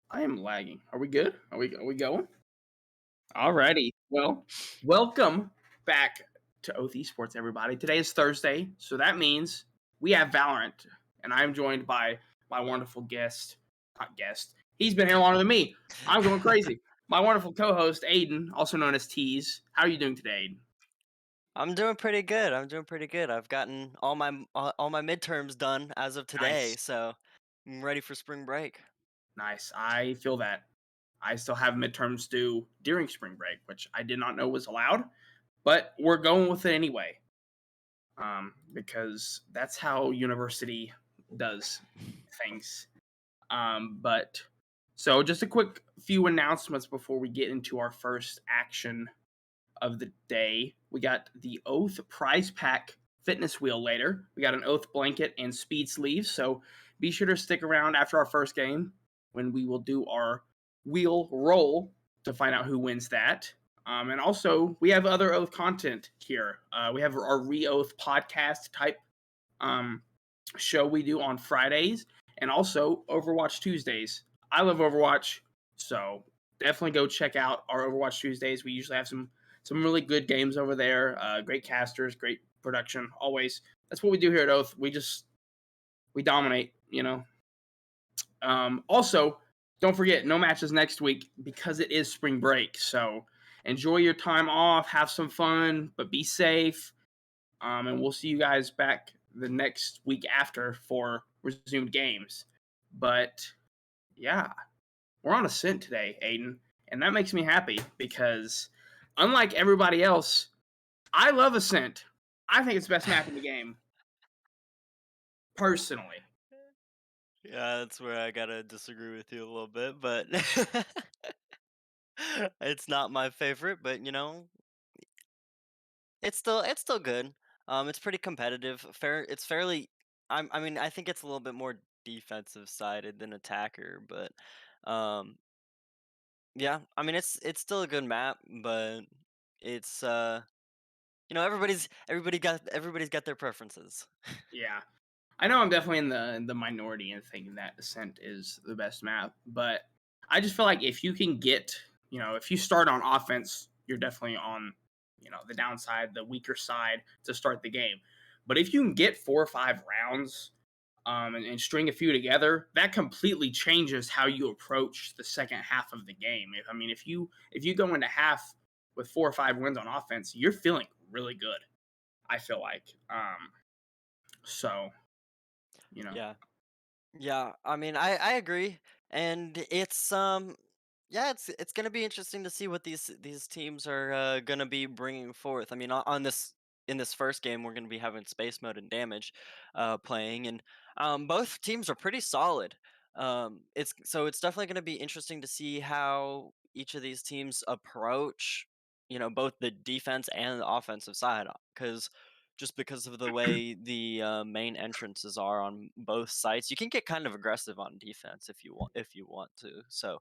I am lagging. Are we good? Are we going? Alrighty. Well, welcome back to Oath Esports, everybody. Today is Thursday, so that means we have Valorant, and I'm joined by my wonderful guest. Not guest. He's been here longer than me. I'm going crazy. My wonderful co-host Aiden, also known as Tease. How are you doing today, Aiden? I'm doing pretty good. I've gotten all my midterms done as of today, Nice, so I'm ready for spring break. nice. I feel that. I still have midterms due during spring break, which I did not know was allowed, but we're going with it anyway. Because that's how university does things. But so just a quick few announcements before we get into our first action of the day. We got the Oath prize pack fitness wheel later. We got an Oath blanket and speed sleeves. So be sure to stick around after our first game when we will do our wheel roll to find out who wins that. And also, we have other Oath content here. We have our Re-Oath podcast type um, show we do on Fridays, and also Overwatch Tuesdays. I love Overwatch, so definitely go check out our Overwatch Tuesdays. We usually have some really good games over there. Great casters, great production. Always, that's what we do here at Oath. We dominate, you know. Also, don't forget, no matches next week because it is spring break. So enjoy your time off, have some fun, but be safe. And we'll see you guys back the next week after for resumed games. But yeah, we're on Ascent today, Aiden, and that makes me happy because unlike everybody else, I love Ascent. I think it's the best map in the game, personally. Yeah, that's where I gotta disagree with you a little bit, but it's not my favorite. But it's still good. It's pretty competitive. It's fairly. I mean, I think it's a little bit more defensive sided than attacker, but um, yeah. I mean, it's still a good map, but it's everybody's got their preferences. Yeah, I know I'm definitely in the minority in thinking that Ascent is the best map, but I just feel like if you can get if you start on offense, you're definitely on, the downside, the weaker side to start the game. But if you can get 4 or 5 rounds, and string a few together, that completely changes how you approach the second half of the game. If you go into half with 4 or 5 wins on offense, you're feeling really good. I feel like, so you know, Yeah. Yeah, I mean, I agree, and yeah, it's gonna be interesting to see what these teams are gonna be bringing forth. I mean, on this in this first game, we're gonna be having Space Mode and Damage playing, and both teams are pretty solid. It's definitely gonna be interesting to see how each of these teams approach, both the defense and the offensive side, because just because of the way the main entrances are on both sites, you can get kind of aggressive on defense if you want to. So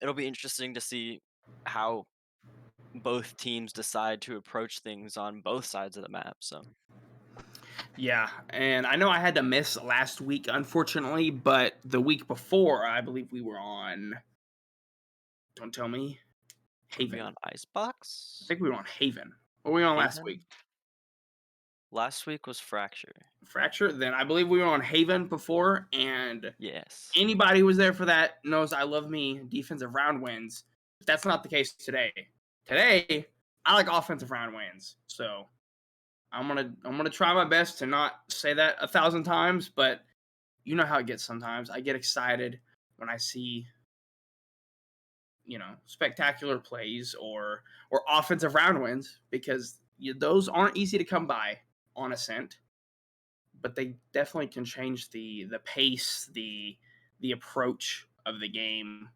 it'll be interesting to see how both teams decide to approach things on both sides of the map. So yeah. And I know I had to miss last week, unfortunately, but the week before, I believe we were on. Don't tell me, were we Haven. on I Icebox? think we were on Haven. What were we on last week? Haven? Last week was Fracture. Fracture. Then I believe we were on Haven before, and Yes. anybody who was there for that knows I love me defensive round wins. But that's not the case today. Today, I like offensive round wins. So I'm gonna try my best to not say that 1,000 times, but you know how it gets sometimes. I get excited when I see spectacular plays or offensive round wins because those aren't easy to come by on Ascent, but they definitely can change the pace, the approach of the game.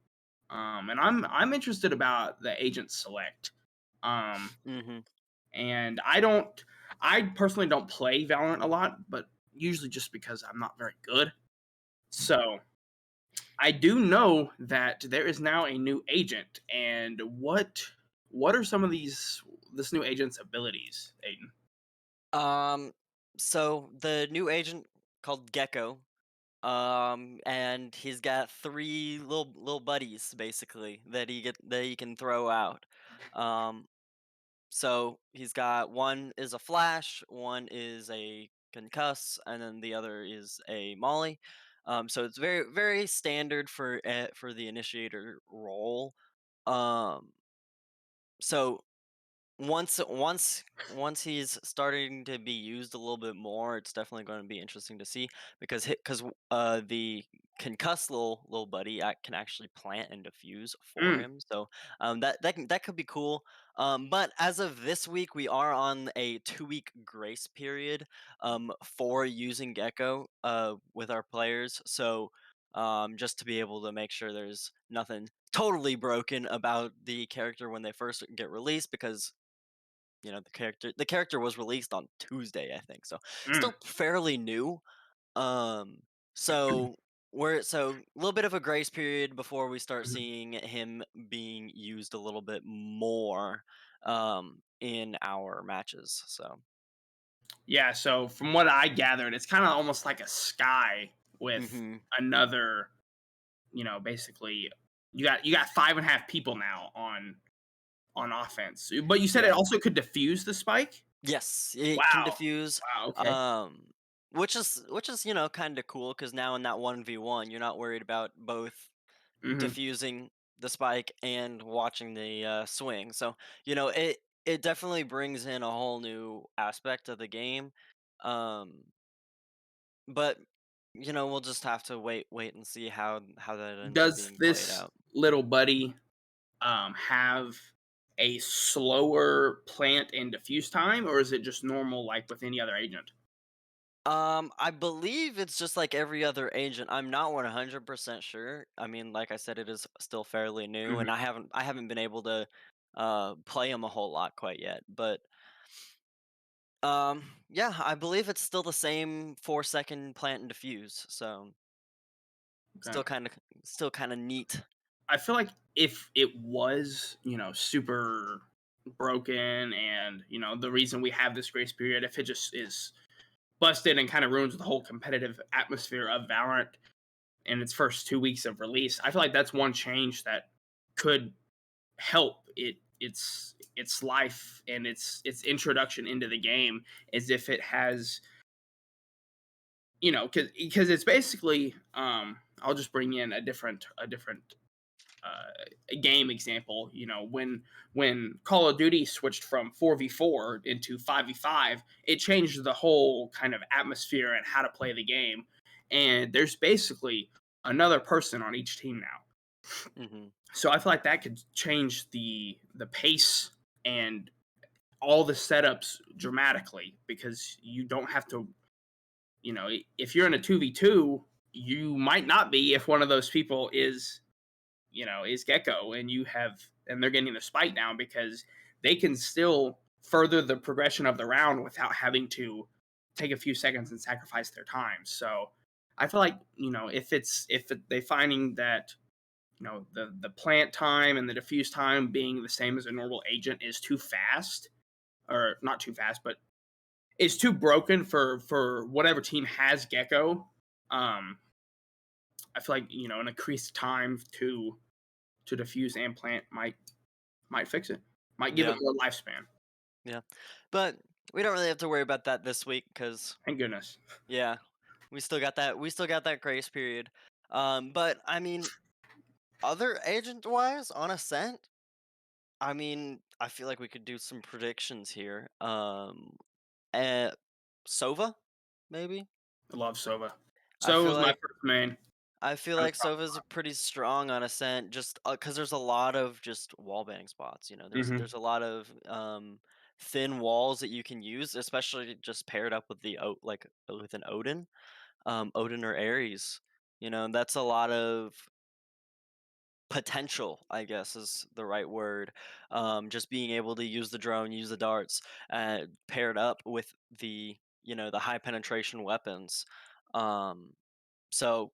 And I'm interested about the agent select. Um, Mm-hmm. and I personally don't play Valorant a lot, but usually just because I'm not very good. So I do know that there is now a new agent, and what are some of this new agent's abilities, Aiden? Um. So the new agent called Gecko. And he's got three little buddies basically that he can throw out. Um, so he's got one is a flash, one is a concuss, and then the other is a molly. So it's very standard for the initiator role. Um, so once he's starting to be used a little bit more, it's definitely going to be interesting to see because the concussed little buddy can actually plant and defuse for Mm, him. So that could be cool. But as of this week, we are on a 2 week grace period for using Gecko with our players. So just to be able to make sure there's nothing totally broken about the character when they first get released, because the character was released on Tuesday, I think, so mm. still fairly new. Um, so a little bit of a grace period before we start Mhm. seeing him being used a little bit more in our matches. So Yeah, so from what I gathered, it's kind of almost like a sky with hmm another, basically you got 5.5 people now on offense. But you said it yeah. also could diffuse the spike? Yes, it can Wow. diffuse, Wow, okay. um, which is kind of cool because now in that 1v1, you're not worried about both Mhm. diffusing the spike and watching the swing. So it definitely brings in a whole new aspect of the game. Um, but we'll just have to wait and see how that ends up Does being played this out. little buddy have a slower plant and diffuse time, or is it just normal like with any other agent? I believe it's just like every other agent. I'm not 100% sure. I mean, like I said, it is still fairly new, Mhm. and I haven't been able to play him a whole lot quite yet. But yeah, I believe it's still the same 4 second plant and diffuse. So Okay. still kind of neat. I feel like if it was, super broken and, the reason we have this grace period, if it just is busted and kind of ruins the whole competitive atmosphere of Valorant in its first 2 weeks of release, I feel like that's one change that could help its life and its introduction into the game as if it has, because it's basically, I'll just bring in a different game example. When Call of Duty switched from 4v4 into 5v5, it changed the whole kind of atmosphere and how to play the game. And there's basically another person on each team now. Hmm. So I feel like that could change the pace and all the setups dramatically, because you don't have to, if you're in a 2v2, you might not be if one of those people is Gecko, and they're getting the spike down, because they can still further the progression of the round without having to take a few seconds and sacrifice their time. So I feel like, they finding that, the plant time and the diffuse time being the same as a normal agent is too fast, or not too fast, but is too broken for whatever team has Gecko. Um, I feel like, an increased time to diffuse and plant might fix it. Might give it Yeah, more lifespan. yeah. But we don't really have to worry about that this week because Thank goodness. yeah, we still got that grace period. But I mean, other agent wise on Ascent, I mean, I feel like we could do some predictions here. Uh, Sova, maybe. I love Sova. I Sova feel was my like first main. I feel I was like probably Sova's pretty strong on Ascent, just because there's a lot of just wallbang spots. You know, Mhm. there's a lot of thin walls that you can use, especially just paired up with with an Odin, Odin or Ares. You know, that's a lot of potential, I guess is the right word. Just being able to use the drone, use the darts, paired up with the high penetration weapons. Um, so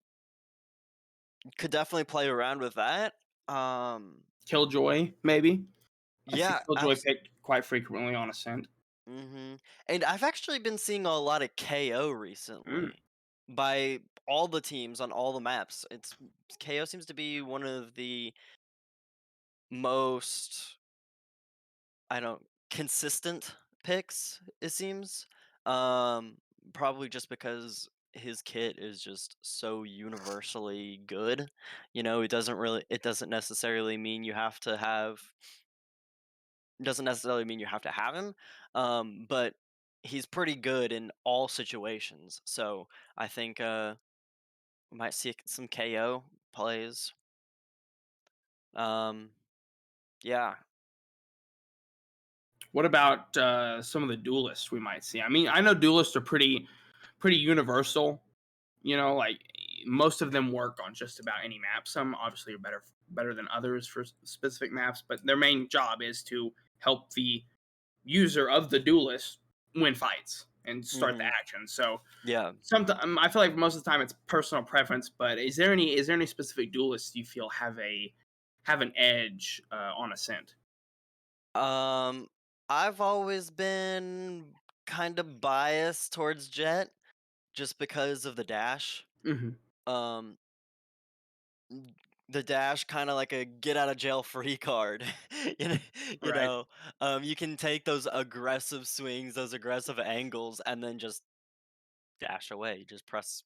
could definitely play around with that. Um, Killjoy, maybe. I see yeah, Killjoy picked quite frequently on Ascent. and I've actually been seeing a lot of KO Mm. recently by all the teams on all the maps. It's KO seems to be one of the most I don't consistent picks, it seems. Um, Probably just because his kit is just so universally good. You know, it doesn't necessarily mean you have to have him. But he's pretty good in all situations. So I think we might see some KO plays. Um, yeah. What about some of the duelists we might see? I mean, I know duelists are pretty universal. Like, most of them work on just about any map. Some obviously are better than others for specific maps, but their main job is to help the user of the duelist win fights and start the Hmm. action. So Yeah. sometimes I feel like most of the time it's personal preference, but is there any specific duelists you feel have an edge on Ascent? Um, I've always been kind of biased towards Jet just because of the dash. Hmm. Um, n- the dash kind of like a get out of jail free card. you know, you Right. know, you can take those aggressive swings, those aggressive angles, and then just dash away. You just press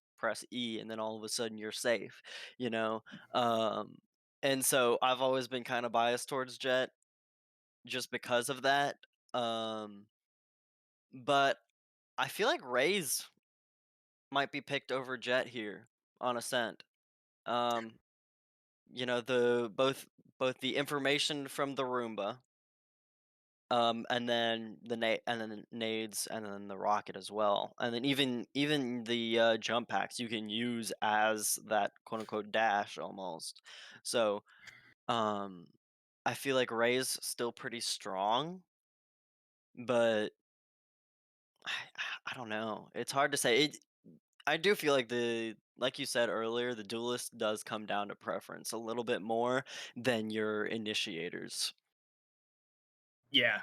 E, and then all of a sudden you're safe. You know, um, and so I've always been kind of biased towards Jet just because of that. Um, but I feel like Rays might be picked over Jet here on Ascent. Um, the both the information from the Roomba, and then and then the nades, and then the rocket as well, and then even the jump packs you can use as that quote unquote dash almost. So um, I feel like Ray's still pretty strong, but I, I don't know. It's hard to say. I do feel like like you said earlier, the duelist does come down to preference a little bit more than your initiators. Yeah.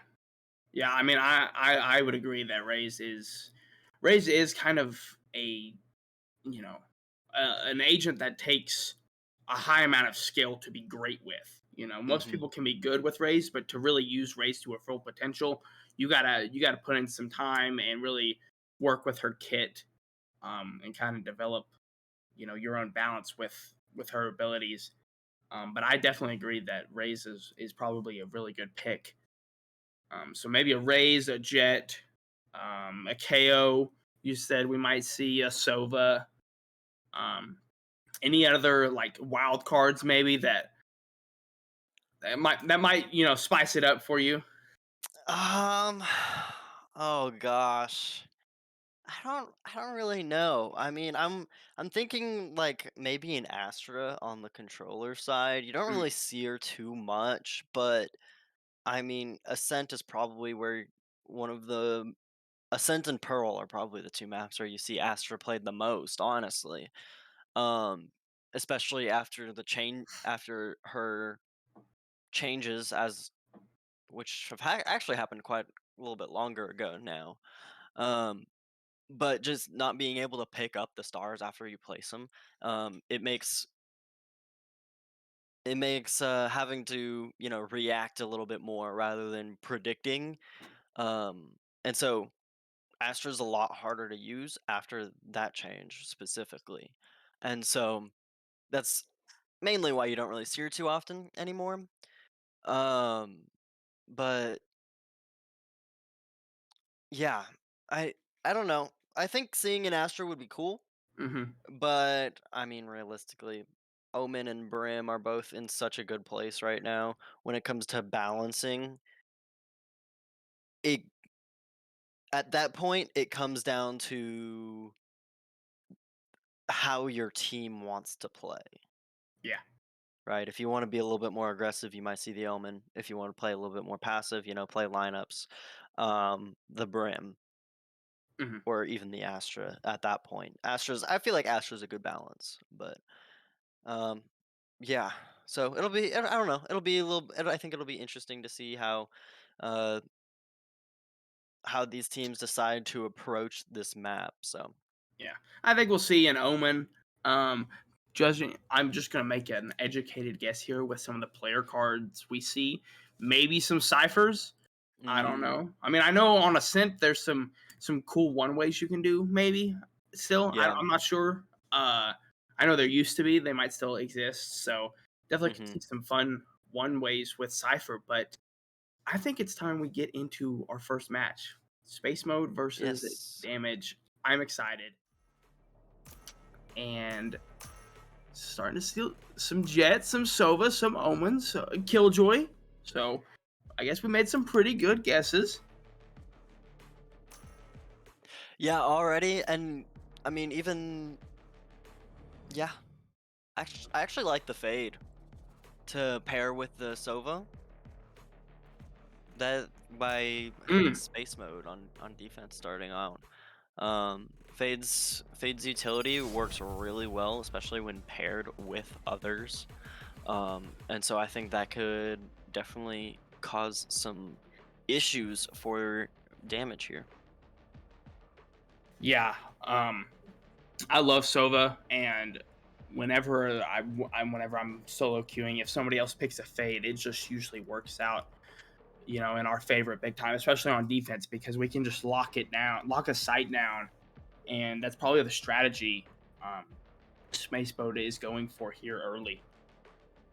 Yeah. I mean, I would agree that Raze is kind of a an agent that takes a high amount of skill to be great with. Most Mhm. people can be good with Raze, but to really use Raze to her full potential, you gotta put in some time and really work with her kit, and kind of develop, your own balance with her abilities. But I definitely agree that Raze is probably a really good pick. So maybe a Raze, a Jet, a KO. You said we might see a Sova. Um, any other like wild cards maybe that might spice it up for you. Um, oh gosh. I don't really know. I mean, I'm thinking like maybe an Astra on the controller side. You don't Mm, really see her too much, but I mean, Ascent is probably where one of the Ascent and Pearl are probably the two maps where you see Astra played the most, honestly. Um, Especially after her changes as which have actually happened quite a little bit longer ago now. Um, but just not being able to pick up the stars after you place them, it makes having to react a little bit more rather than predicting. And so Astra's a lot harder to use after that change specifically, and so that's mainly why you don't really see her too often anymore. Um, but yeah, I I don't know. I think seeing an Astra would be cool. hmm But I mean, realistically, Omen and Brim are both in such a good place right now when it comes to balancing. It At that point, it comes down to how your team wants to play, Yeah. right? If you want to be a little bit more aggressive, you might see the Omen. If you want to play a little bit more passive, play lineups, the Brim hmm or even the Astra. At that point, I feel like Astra's a good balance, but Um, yeah. So it'll be. I don't know. It'll be a little. I think it'll be interesting to see uh, how these teams decide to approach this map. So. Yeah. I think we'll see an Omen. Um, I'm just gonna make an educated guess here with some of the player cards we see. Maybe some ciphers. I don't Mm, know. I mean, I know on Ascent there's some cool one ways you can do. Maybe still, yeah. I'm not sure. I know there used to be. They might still exist. So definitely could Hmm. see some fun one ways with Cipher. But I think it's time we get into our first match: Space Mode versus Yes. Damage. I'm excited and starting to steal some Jets, some Sova, some Omens, Killjoy. So I guess we made some pretty good guesses. Yeah. Already, and I mean, even yeah. I actually like the fade to pair with the Sova. That by having Mm, space mode on defense starting out. Fade's utility works really well, especially when paired with others. And so I think that could definitely cause some issues for damage here. yeah. I love Sova, and whenever I'm solo queuing, if somebody else picks a fade, it just usually works out, in our favor big time, especially on defense because we can just lock it down, lock a site down, and that's probably the strategy. Space Boat is going for here early.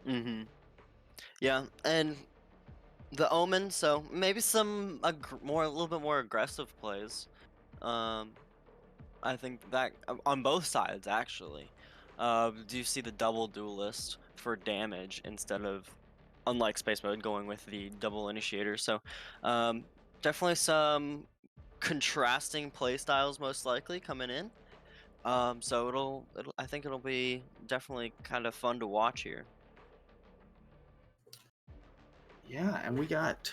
Hmm. Yeah, and the Omen, so maybe some a little bit more aggressive plays. Um, I think that on both sides actually. Do you see the double duelist for damage instead of, unlike space mode, going with the double initiator? So, um, definitely some contrasting play styles most likely coming in. So I think it'll be definitely kind of fun to watch here. Yeah, and we got.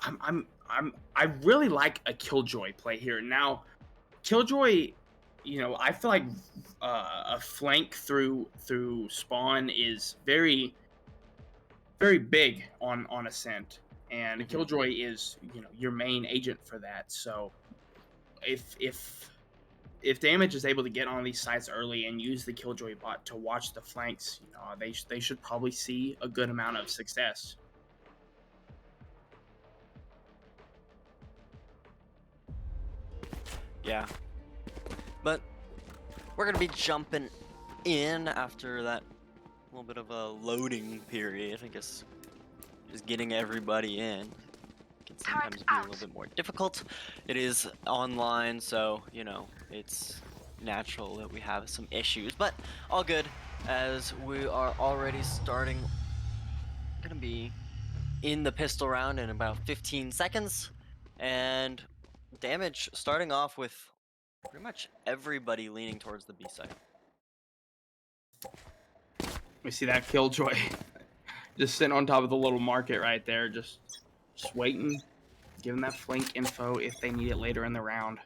I really like a Killjoy play here. Now, Killjoy, I feel like a flank through spawn is very very big on Ascent, and Hmm. Killjoy is your main agent for that. So if if Damage is able to get on these sites early and use the Killjoy bot to watch the flanks, you know, they should probably see a good amount of success. Yeah. But we're going to be jumping in after that little bit of a loading period. I guess just getting everybody in can sometimes be a little bit more difficult. It is online, so, you know, it's natural that we have some issues, but all good as we are already starting. Going to be in the pistol round in about 15 seconds, and Damage starting off with pretty much everybody leaning towards the B side. We see that Killjoy just sitting on top of the little market right there, just waiting, giving that flank info if they need it later in the round.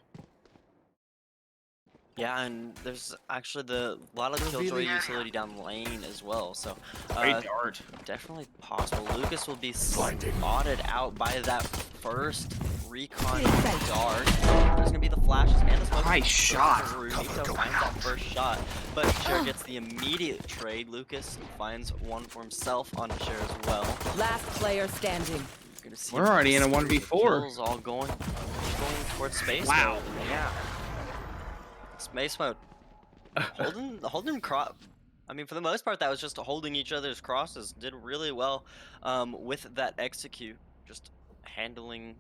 Yeah, and there's actually a lot of Killjoy utility down the lane as well, so Great dart. definitely possible. Lucas will be spotted out by that first recon dart. There's gonna be the flashes and the smoke. Nice shot. Nito finds that first shot, but Cher gets the immediate trade. Lucas finds one for himself on Cher as well. Last player standing. We're already in a 1v4. Kills all going towards space. Wow. Mode. Yeah. Space mode. holding crop. I mean, for the most part, that was just holding each other's crosses. Did really well with that execute. Just handling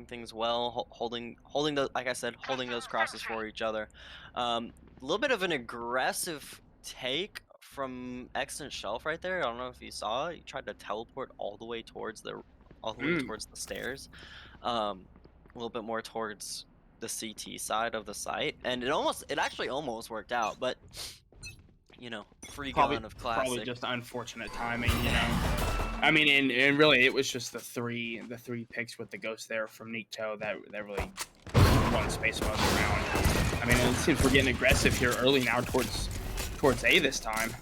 things well. Holding those, like I said, holding those crosses for each other. A little bit of an aggressive take from Excellent Shelf right there. I don't know if you saw it. He tried to teleport all the way towards the stairs. A little bit more towards the CT side of the site, and it actually almost worked out, but you know, free gun of classic. Probably just unfortunate timing, you know. I mean, and really, it was just the three picks with the ghost there from Nikto that really won space mode around. I mean, it seems we're getting aggressive here early now towards A this time.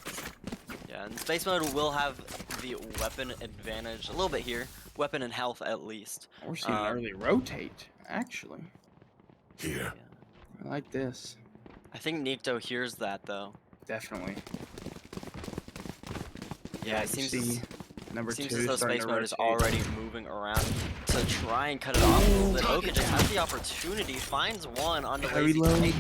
Yeah, and space mode will have the weapon advantage a little bit here, weapon and health at least. We're seeing an early rotate, actually. Here. I like this. I think Nikto hears that though. Definitely. Yeah, it seems as though space mode is rotate. already moving around to try and cut it off a little bit. Oka just has the opportunity, finds one on the lazy take,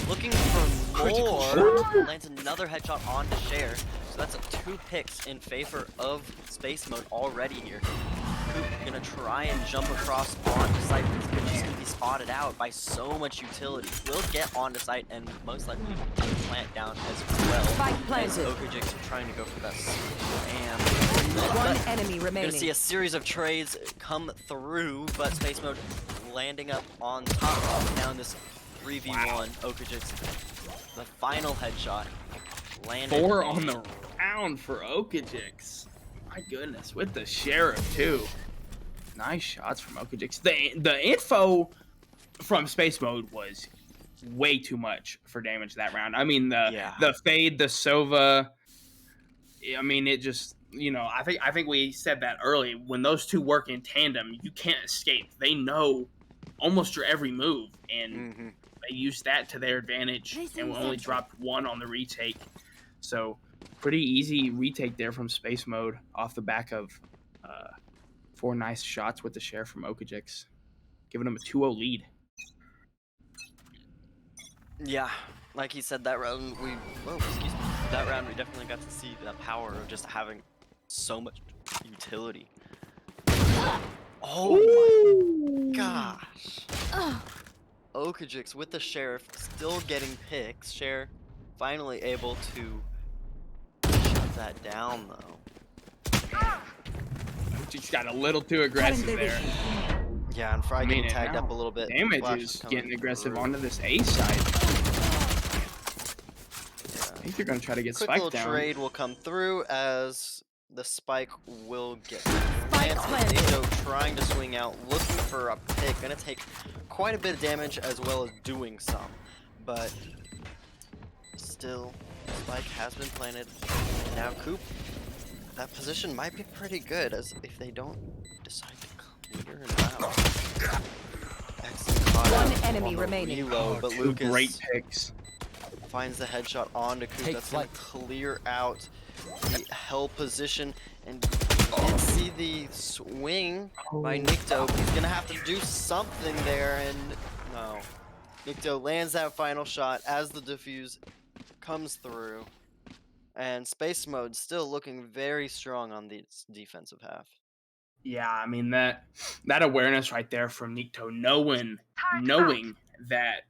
looking for more, lands another headshot on to Cher. So that's 2 picks in favor of space mode already here. Coop gonna try and jump across onto site, but he's gonna just gonna be spotted out by so much utility. Will get onto site and most likely plant down as well. As Okajix trying to go for that spam. One enemy remaining. Gonna see a series of trades come through, but space mode landing up on top. Now in this 3v1, wow. Okajix, the final headshot. Landed 4 on the round for Okajix. My goodness, with the Sheriff too. Nice shots from Okajix. The info from space mode was way too much for Damage that round. I mean the fade, the Sova. I mean it just, you know, I think we said that early. When those two work in tandem, you can't escape. They know almost your every move, and they used that to their advantage, and we only dropped 1 on the retake. So pretty easy retake there from space mode off the back of 4 nice shots with the share from Okajix, giving him a 2-0 lead. Yeah, like he said, that round we definitely got to see the power of just having so much utility. Oh my gosh. Okajix with the Sheriff still getting picks. Cher finally able to shut that down though. Just got a little too aggressive there. Yeah, and Fry getting tagged up a little bit. Damage is getting aggressive onto this A side. I think they're going to try to get spiked down. Quick little trade will come through as the spike will get planted. Nito trying to swing out, looking for a pick. Going to take quite a bit of damage as well as doing some. But still, spike has been planted. And now Coop, that position might be pretty good as if they don't decide to clear it out. Excellent. One enemy on the remaining. reload, but Two great Lucas picks. finds the headshot onto Coop. Take That's going to flight. clear out the hell position, and you can see the swing by Nikto. He's going to have to do something there, and no. Nikto lands that final shot as the defuse comes through, and Space Mode still looking very strong on the defensive half. Yeah, I mean that awareness right there from Nikto, knowing that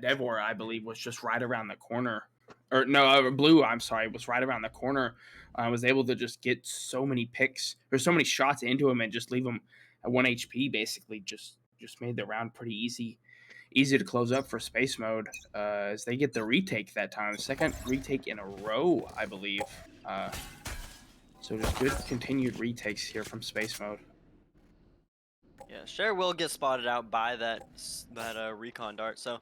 Devor, I believe, was just right around the corner, or no, Blue, I'm sorry, was right around the corner. Was able to just get so many picks or so many shots into him and just leave him at 1 HP. Basically, just made the round pretty easy to close up for Space Mode as they get the retake that time, second retake in a row, I believe. So just good continued retakes here from Space Mode. Yeah, Cher will get spotted out by that recon dart. So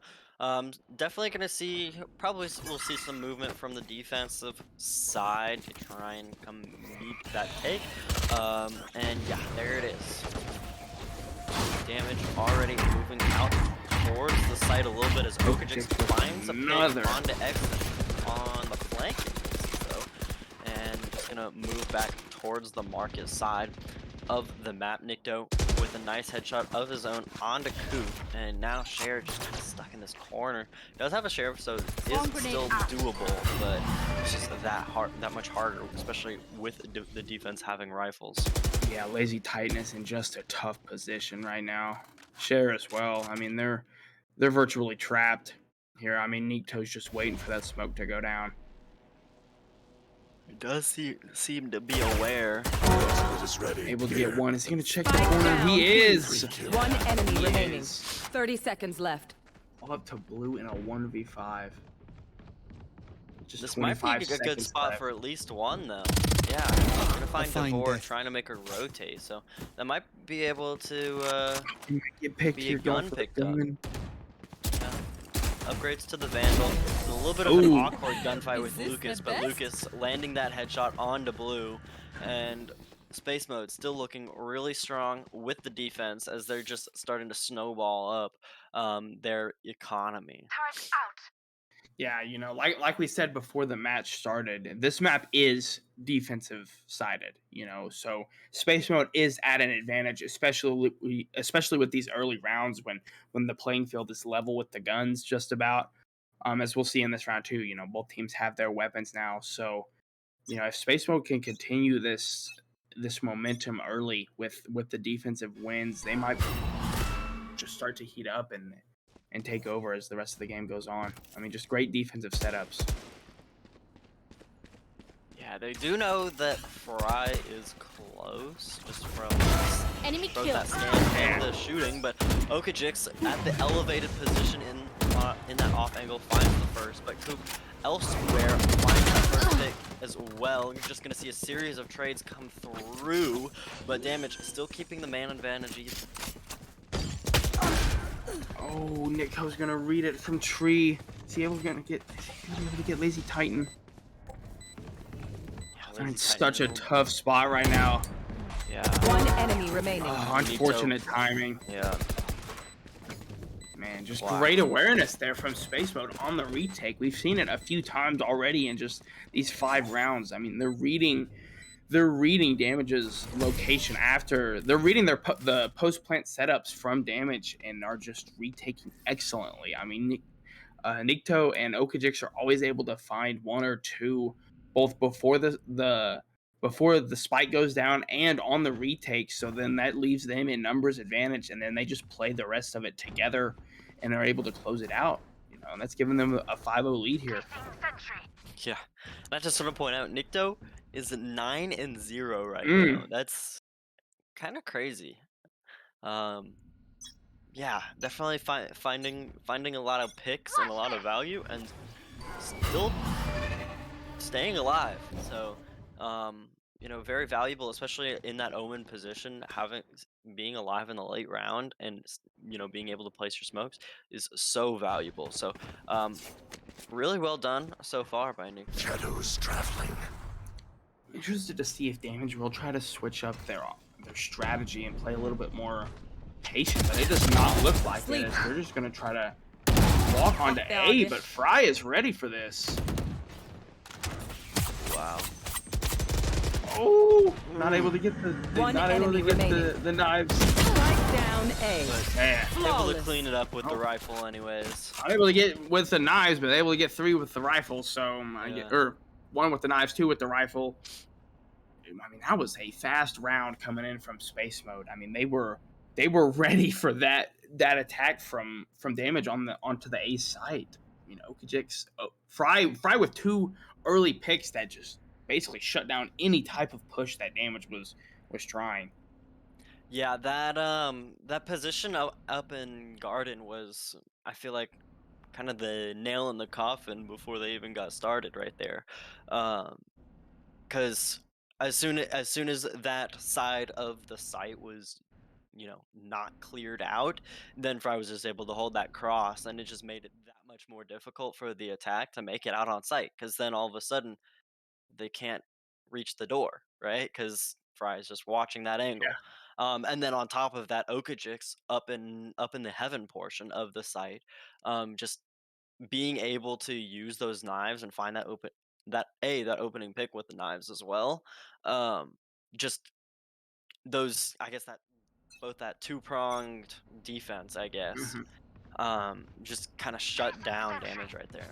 definitely gonna see, we'll see some movement from the defensive side to try and come meet that take. And yeah, there it is. Damage already moving out towards the site a little bit as Okajic finds a pick onto X on the flank, and just gonna move back towards the market side of the map. Nikto with a nice headshot of his own onto Coop, and now Cher just kind of stuck in this corner. Does have a sheriff, so it is still doable, but it's just that much harder, especially with the defense having rifles. Yeah, Lazy Tightness in just a tough position right now. Cher as well. I mean, they're virtually trapped here. I mean, Nikto's just waiting for that smoke to go down. He does seem to be aware. Able to get one. Is he going to check the corner? He is! One enemy remaining. 30 seconds left. All up to Blue in a 1v5. Just this might be a good spot left for at least one, though. Yeah, gonna find Devor trying to make her rotate, so that might be able to get picked be here, a gun picked up. Yeah. Upgrades to the Vandal. A little bit of an awkward gunfight with Lucas, but Lucas landing that headshot onto Blue, and Space Mode still looking really strong with the defense as they're just starting to snowball up their economy. Yeah, you know, like we said before the match started, this map is defensive sided, you know, so Space Mode is at an advantage, especially with these early rounds when the playing field is level with the guns just about. As we'll see in this round too, you know, both teams have their weapons now, so you know, if Space Mode can continue this momentum early with the defensive wins, they might just start to heat up and take over as the rest of the game goes on. I mean, just great defensive setups. Yeah, they do know that Fry is close, just from Enemy both kill. that scan and the shooting, but Okajix at the elevated position in that off angle finds the first, but Coop elsewhere finds that first pick as well. You're just gonna see a series of trades come through, but Damage still keeping the man advantage. Oh, Nikto's gonna read it from tree. Is he able to get Lazy Titan? Yeah, It's such a tough spot right now. Yeah. One enemy remaining. Oh, unfortunate timing. Yeah. Man, just great awareness there from Space Mode on the retake. We've seen it a few times already in just these 5 rounds. I mean, they're reading Damage's location after they're reading the post plant setups from Damage and are just retaking excellently. I mean, Nikto and Okajix are always able to find one or two both before the spike goes down and on the retake, so then that leaves them in numbers advantage, and then they just play the rest of it together and are able to close it out, you know, and that's giving them a 5-0 lead here. Yeah, and I just want to point out, Nikto is 9-0 right now. That's kind of crazy. Yeah, definitely finding a lot of picks and a lot of value, and still staying alive. So, you know, very valuable, especially in that Omen position. Being alive in the late round and, you know, being able to place your smokes is so valuable. So, really well done so far by Nick. Shadows traveling. Interested to see if Damage will try to switch up their strategy and play a little bit more rotation, but it does not look like it. As they're just gonna try to walk onto A, but Fry is ready for this. Wow. Oh, not able to get the the knives. Strike down A. Man, Able to clean it up with the rifle, anyways. not able to get with the knives, but able to get 3 with the rifle. So or 1 with the knives, 2 with the rifle. I mean, that was a fast round coming in from Space Mode. I mean, they were ready for that attack from damage onto the A site. You know, Okajix, Fry with 2 early picks that just basically shut down any type of push that damage was trying. Yeah, that position up in Garden was, I feel like, kind of the nail in the coffin before they even got started right there. Because as soon as that side of the site was, not cleared out, then Fry was just able to hold that cross, and it just made it that much more difficult for the attack to make it out on site. Because then all of a sudden they can't reach the door, right? Because Fry is just watching that angle. And then on top of that, Okajix up in the heaven portion of the site, just being able to use those knives and find that opening pick with the knives as well. Just those, I guess, that both that two-pronged defense, I guess. Just kind of shut down damage right there.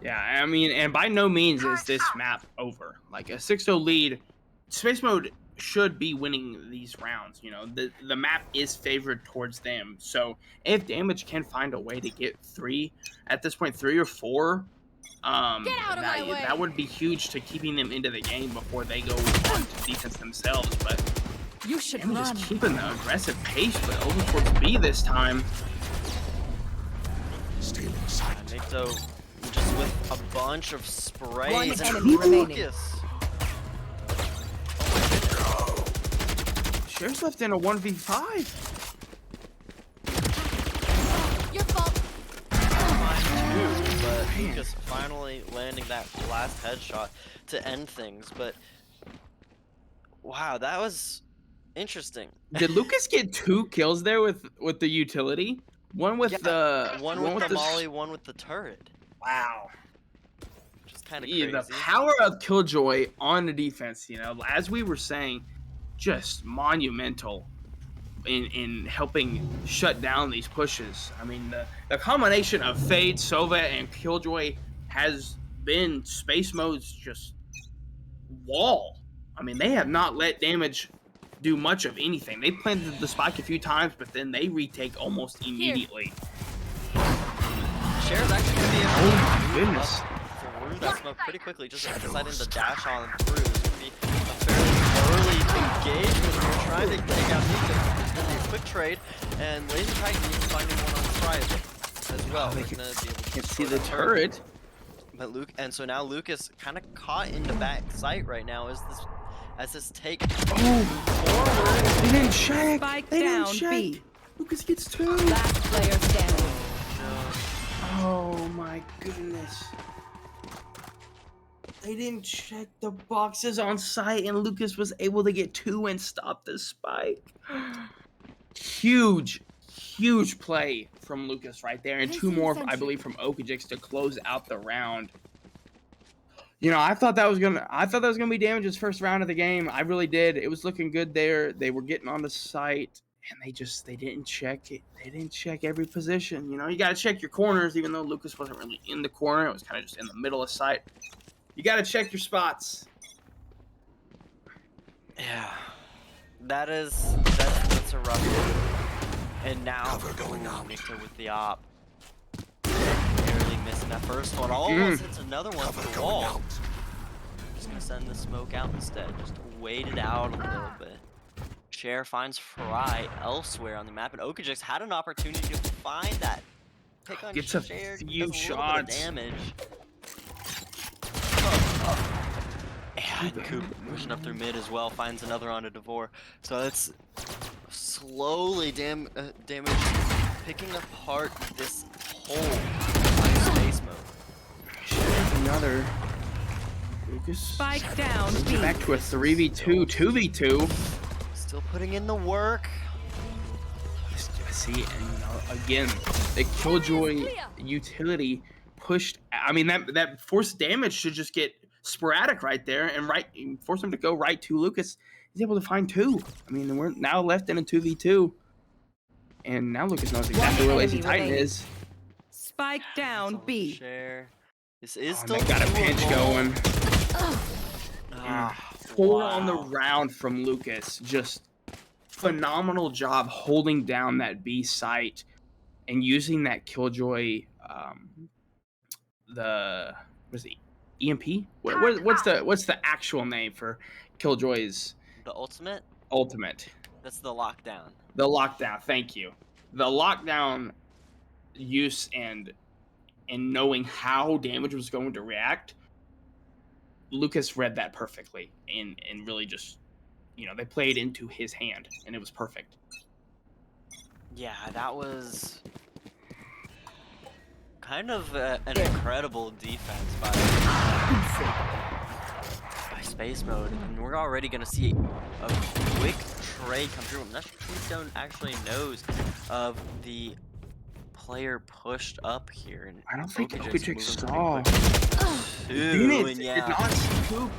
Yeah, I mean, and by no means is this map over. Like a 6-0 lead, Space Mode should be winning these rounds. You know, the map is favored towards them. So if Damage can find a way to get 3 at this point, 3 or 4, that would be huge to keeping them into the game before they go on to defense themselves. But you should just keeping the aggressive pace, but over towards B this time. Nikto just with a bunch of sprays. One and enemy remaining. Share's left in a 1v5. Your fault. But Lucas finally landing that last headshot to end things. But wow, that was interesting. Did Lucas get 2 kills there with the utility? One with the molly, one with the turret. Wow. Which is kind of crazy. The power of Killjoy on the defense, you know, as we were saying, just monumental in helping shut down these pushes. I mean, the combination of Fade, Sova, and Killjoy has been Space Mode's just wall. I mean, they have not let Damage do much of anything. They planted the spike a few times, but then they retake almost immediately. Share's actually going to be able to my goodness. Through that smoke pretty quickly, just deciding to dash on through. This would be a fairly early engagement. We're trying to take out Nico. It's going to be a quick trade, and Laser Titan is finding one on Fry as well. They can't see the turret. But so now Lucas kind of caught in the back sight right now as this take forward. They didn't check. Spike they down didn't check. B. Lucas gets 2. Last player standing. Oh my goodness. They didn't check the boxes on site, and Lucas was able to get 2 and stop the spike. Huge play from Lucas right there, and 2 more, I believe, from Okajix to close out the round. You know, I thought that was gonna be Damage's first round of the game. I really did. It was looking good there. They were getting on the site, and they didn't check it. They didn't check every position. You know, you gotta check your corners, even though Lucas wasn't really in the corner. It was kind of just in the middle of site. You gotta check your spots. Yeah, that's a rough one. And now Nikto with the op. Barely missing that first one. Almost hits another one for the wall. Just gonna send the smoke out instead. Just wait it out a little bit. Share finds Fry elsewhere on the map, and Okajix had an opportunity to find that pick on Gets a Share. few shots. Damage. And Coop pushing up through mid as well, finds another on a Devore. So it's slowly damage picking apart this whole Space Mode. Another Lucas. Spike down B. Back to a 3v2, 2v2. Still putting in the work. See, and again, the Killjoy utility pushed. I mean, that forced damage should just get sporadic right there, and force him to go right to Lucas. He's able to find 2. I mean, we're now left in a 2v2, and now Lucas knows exactly where Lazy Titan is. Spike down B. Share. This is Oh, still they got a pinch going. 4 on the wow. round from Lucas. Just phenomenal job holding down that B site and using that Killjoy. What is it? EMP? What's the actual name for Killjoy's The ultimate? ultimate? That's the lockdown. The lockdown. Thank you. The lockdown use and knowing how damage was going to react. Lucas read that perfectly and really just, they played into his hand and it was perfect. Yeah, that was kind of an incredible defense by Space Mode, and we're already going to see a quick trade come through. I'm not sure Tombstone actually knows of the player pushed up here. And I don't think Okajik's Okajik moving saw. Two, and Did yeah, not see Coop.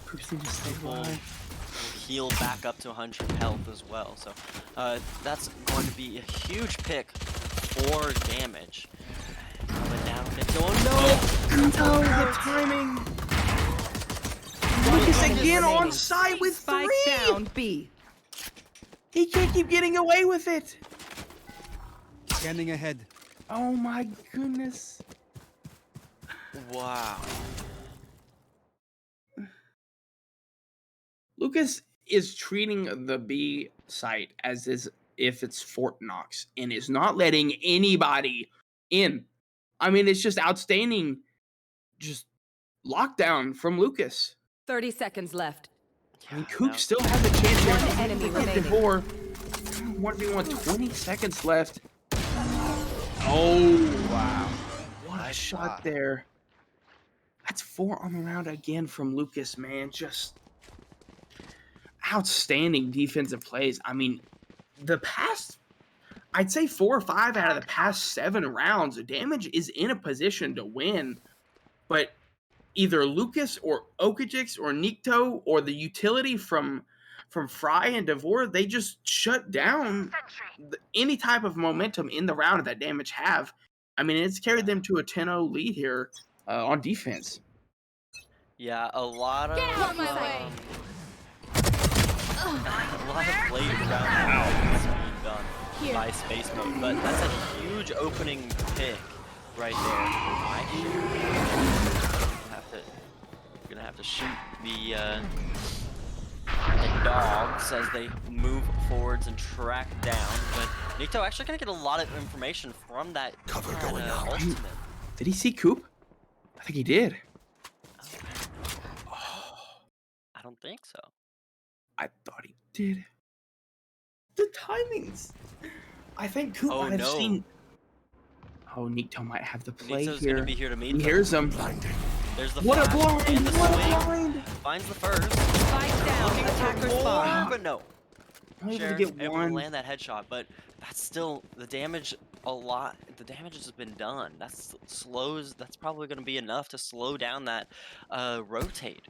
Coop's need to stay will alive. heal back up to 100 health as well. So that's going to be a huge pick for damage. But now it's going No, the timing. Lucas again on side with Spike 3. down B. He can't keep getting away with it. Scanning ahead. Oh my goodness. Wow. Lucas is treating the B site as if it's Fort Knox and is not letting anybody in. I mean, it's just outstanding. Just lockdown from Lucas. 30 seconds left. I mean, Coop still has a chance here. One enemy remaining. 1v1, 20 seconds left. Oh, wow. What a shot there. That's 4 on the round again from Lucas, man. Just outstanding defensive plays. I mean, I'd say 4 or 5 out of the past 7 rounds, Damage is in a position to win. But either Lucas or Okajix or Nikto or the utility from Fry and Devore, they just shut down any type of momentum in the round that Damage have. I mean, it's carried them to a 10-0 lead here on defense. Yeah, a lot of Get out of my way. a lot of blade round is being done by Space Mode, but that's a huge opening pick right there. We're gonna have to shoot the dogs as they move forwards and track down. But Nikto actually gonna get a lot of information from that ultimate. Did he see Coop? I think he did. I don't think so. I thought he did. The timings. I think Coop might have seen. Oh, Nikto might have the play Nikto's here. gonna be here to meet He them. hears him. There's the What a flash blind! and the What a swing. blind! Finds the first. Spike down. Looking for Attacker more, spawn. but no. Only able to Sharon's get able to one. land that headshot, but that's still the damage. The damage has been done. That's probably going to be enough to slow down that rotate.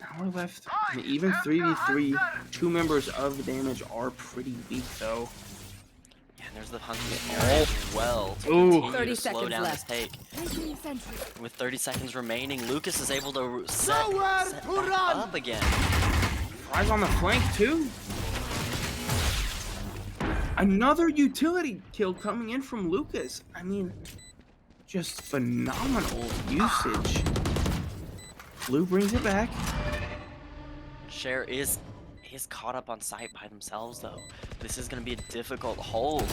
Now we're left an even 3v3. 2 members of Damage are pretty weak though. Yeah, and there's the hunting as well to Ooh. continue 30 to slow seconds down left. this take. With 30 seconds remaining, Lucas is able to set back up again. Fry's on the flank too. Another utility kill coming in from Lucas. I mean, just phenomenal usage. Blue brings it back. Cher is caught up on site by themselves though. This is going to be a difficult hold.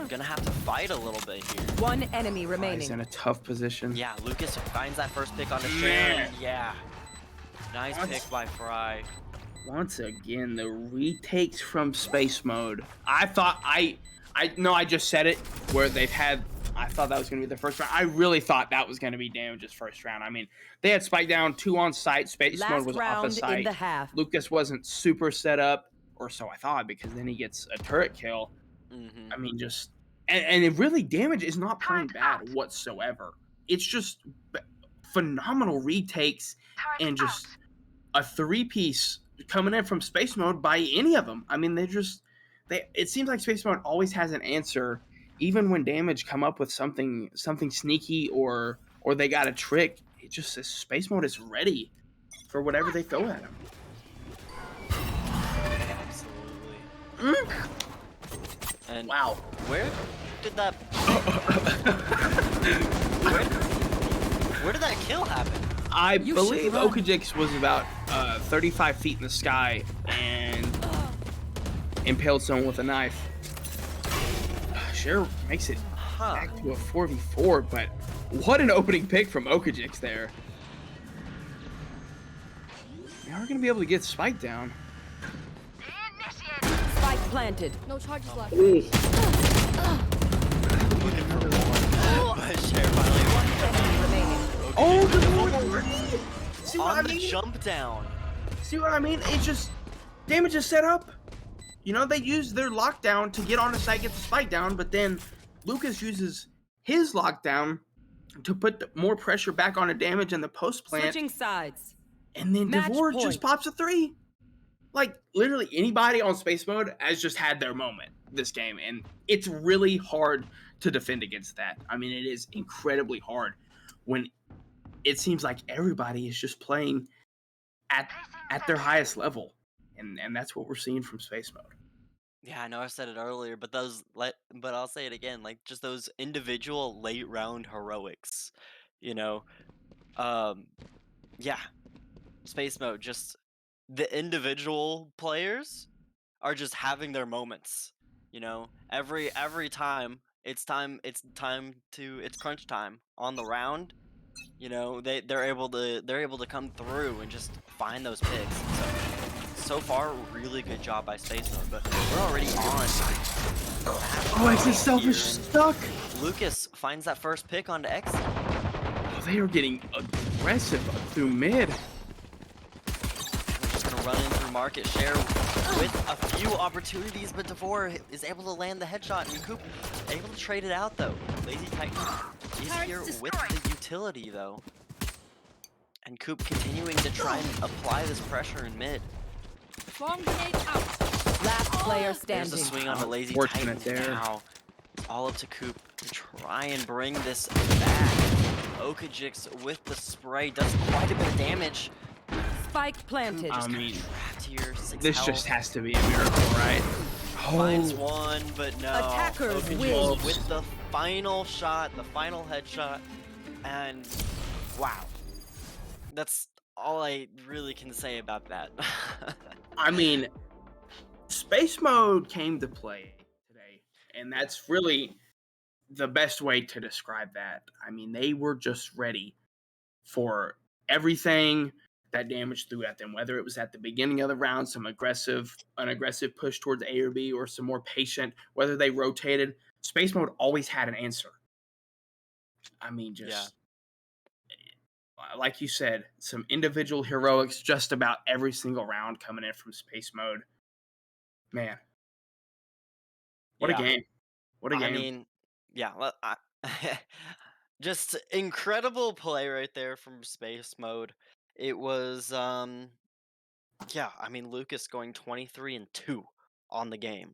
Gonna have to fight a little bit here. One enemy Fry's remaining. in a tough position. Yeah, Lucas finds that first pick on the Cher. Man. Yeah. Nice pick by Fry. Once again, the retakes from Space Mode. I thought I just said it where they've had. I thought that was going to be the first round. I really thought that was going to be Damage's first round. I mean, they had Spike down, 2 on site. Space Mode Last was off round of site. in the half. Lucas wasn't super set up. or so I thought, because then he gets a turret kill. Mm-hmm. I mean, just and it really damage is not playing bad whatsoever. It's just phenomenal retakes and just a 3-piece coming in from space mode by any of them. I mean, it seems like space mode always has an answer, even when damage come up with something sneaky or they got a trick. It just says space mode is ready for whatever they throw at him. Absolutely. And Wow. where did that where did that kill happen? I believe Okajix was about 35 feet in the sky and impaled someone with a knife. Sure makes it back to a 4v4, but what an opening pick from Okajix there. They are going to be able to get Spike down. Spike planted. No charges left. Share finally Enemy remaining. Oh, the Lord! See what on I the mean? jump down. See what I mean? It's just damage is set up. You know, they use their lockdown to get on the site, get the spike down, but then Lucas uses his lockdown to put more pressure back on the damage and the post plant. Switching sides. And then Match Devore point. just pops a 3. Like, literally anybody on space mode has just had their moment this game, and it's really hard to defend against that. I mean, it is incredibly hard when it seems like everybody is just playing at their highest level, and that's what we're seeing from space mode. Yeah, I know I said it earlier, but but I'll say it again, like just those individual late round heroics, you know. Yeah, space mode, just the individual players are just having their moments, you know. Every time it's crunch time on the round, you know, they're able to come through and just find those picks. So far, really good job by space mode, but we're already on. Oh, it's a selfish stuck. Lucas finds that first pick onto X. Oh, they are getting aggressive through mid. We're just gonna run in through market share with a few opportunities, but Devore is able to land the headshot, and Coop able to trade it out though. Lazy Titan is here with the utility though. And Coop continuing to try and apply this pressure in mid. Bomb grenade out. Last player There's standing. the swing on the Lazy Unfortunate Titan there. now. It's all up to Coop to try and bring this back. Okajix with the spray does quite a bit of damage. Spike planted. I mean, Trapped here, 6 this health. just has to be a miracle, right? Finds one, but no. Attackers Okajix win. with the final shot, the final headshot, and wow. That's all I really can say about that. I mean, space mode came to play today, and that's really the best way to describe that. I mean, they were just ready for everything that damage threw at them, whether it was at the beginning of the round, an aggressive push towards A or B, or some more patient, whether they rotated. Space mode always had an answer. I mean, just like you said, some individual heroics just about every single round coming in from space mode. Man, what a game. What a game. I mean, yeah, just incredible play right there from space mode. It was yeah, I mean Lucas going 23-2 on the game.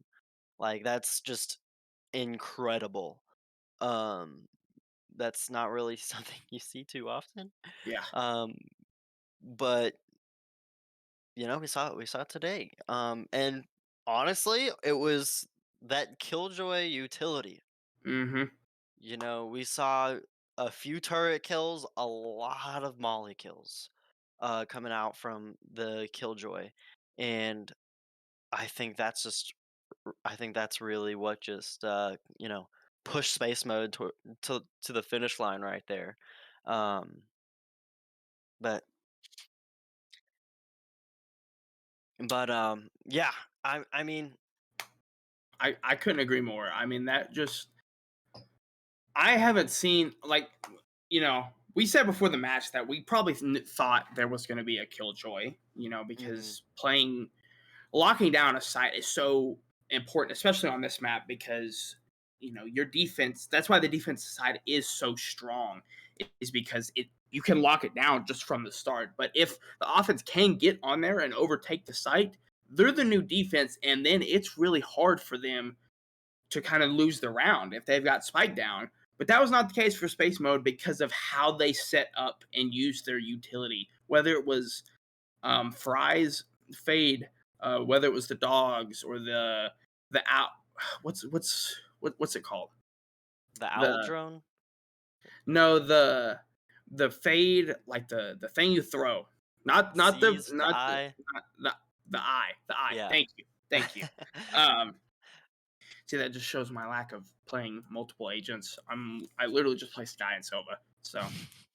Like that's just incredible. Um that's not really something you see too often. Yeah. But you know, we saw it today. And honestly, it was that Killjoy utility. Mm-hmm. You know, we saw a few turret kills, a lot of molly kills coming out from the Killjoy. And I think I think that's really what just you know, pushed space mode to the finish line right there. Um but yeah, I mean, I couldn't agree more. I mean, that just I haven't seen, like, you know, we said before the match that we probably thought there was going to be a Killjoy, you know, because playing locking down a site is so important, especially on this map, because your defense. That's why the defensive side is so strong, is because you can lock it down just from the start. But if the offense can get on there and overtake the site, they're the new defense, and then it's really hard for them to kind of lose the round if they've got spike down. But that was not the case for Space Mode because of how they set up and used their utility, whether it was Fry's fade, whether it was the dogs or the out. What's it called? The owl The drone. no the fade, like the thing you throw, not Seize the eye. the eye. Yeah. Thank you. Um, See, that just shows my lack of playing multiple agents. I literally just play Sky and Silva. So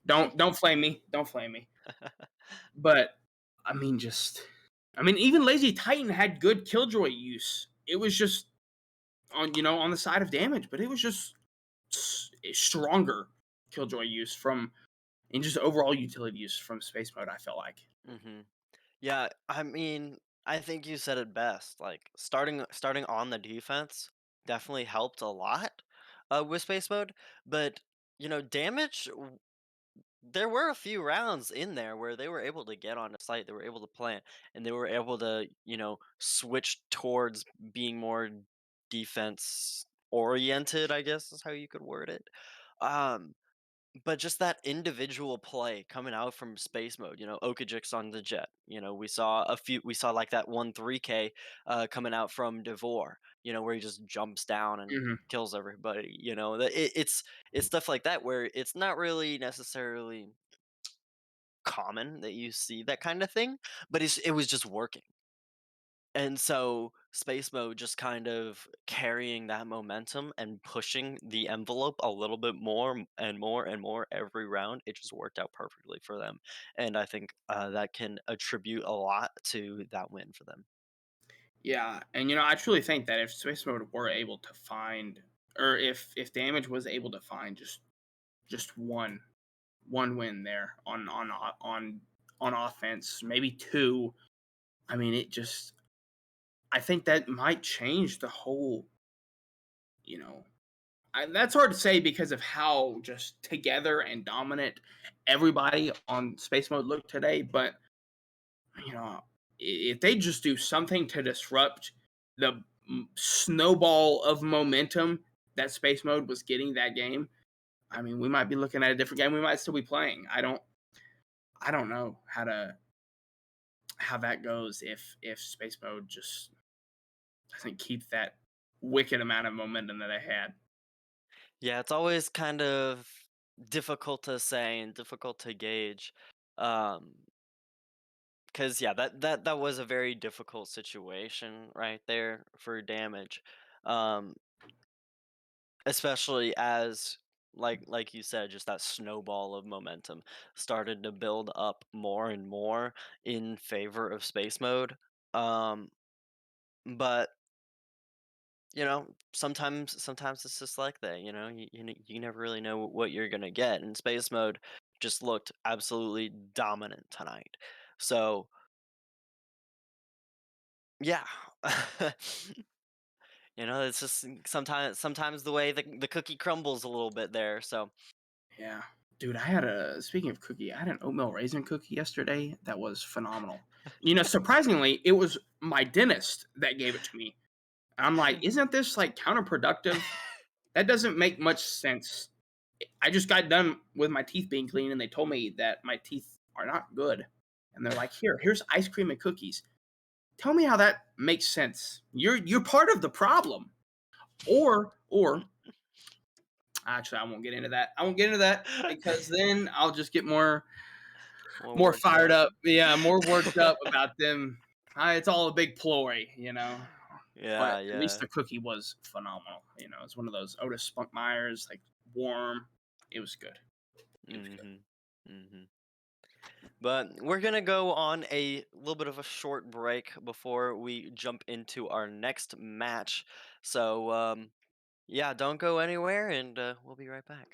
don't flame me. Don't flame me. But even Lazy Titan had good Killjoy use. It was just on the side of damage, but it was just stronger Killjoy use and just overall utility use from Space Mode, I felt like. Mm-hmm. Yeah, I mean, I think you said it best. Like starting on the defense definitely helped a lot with space mode, but damage. There were a few rounds in there where they were able to get on a site, they were able to plant, and they were able to switch towards being more defense oriented. I guess is how you could word it. Um, but just that individual play coming out from space mode, Okajik's on the jet. We saw like that 1 3K coming out from Devore, where he just jumps down and Mm-hmm. kills everybody. It's stuff like that where it's not really necessarily common that you see that kind of thing, but it was just working. And so space mode just kind of carrying that momentum and pushing the envelope a little bit more and more and more every round. It just worked out perfectly for them. And I think that can attribute a lot to that win for them. Yeah, and I truly think that if Space Mode were able to find, or if Damage was able to find just one win there on offense, maybe two. I think that might change the whole. That's hard to say because of how just together and dominant everybody on Space Mode looked today. But if they just do something to disrupt the snowball of momentum that Space Mode was getting that game, we might be looking at a different game. We might still be playing. I don't know how that goes if Space Mode just doesn't keep that wicked amount of momentum that they had. Yeah, it's always kind of difficult to say and difficult to gauge. Um, because yeah, that was a very difficult situation right there for damage. Um, especially as like you said, just that snowball of momentum started to build up more and more in favor of space mode. Um, but sometimes it's just like that. You never really know what you're gonna get. And space mode just looked absolutely dominant tonight. So yeah. It's just sometimes the way the cookie crumbles a little bit there. So Yeah. Dude, speaking of cookie, I had an oatmeal raisin cookie yesterday that was phenomenal. Surprisingly, it was my dentist that gave it to me. I'm like, isn't this like counterproductive? That doesn't make much sense. I just got done with my teeth being clean and they told me that my teeth are not good. And they're like, here's ice cream and cookies. Tell me how that makes sense. You're part of the problem. Or actually, I won't get into that. I won't get into that because then I'll just get more worked fired up. up. Yeah, more worked up about them. It's all a big ploy, But at least Yeah. the cookie was phenomenal. It's one of those Otis Spunkmeyers, like warm. It was good. But we're gonna go on a little bit of a short break before we jump into our next match. So yeah, don't go anywhere, and we'll be right back.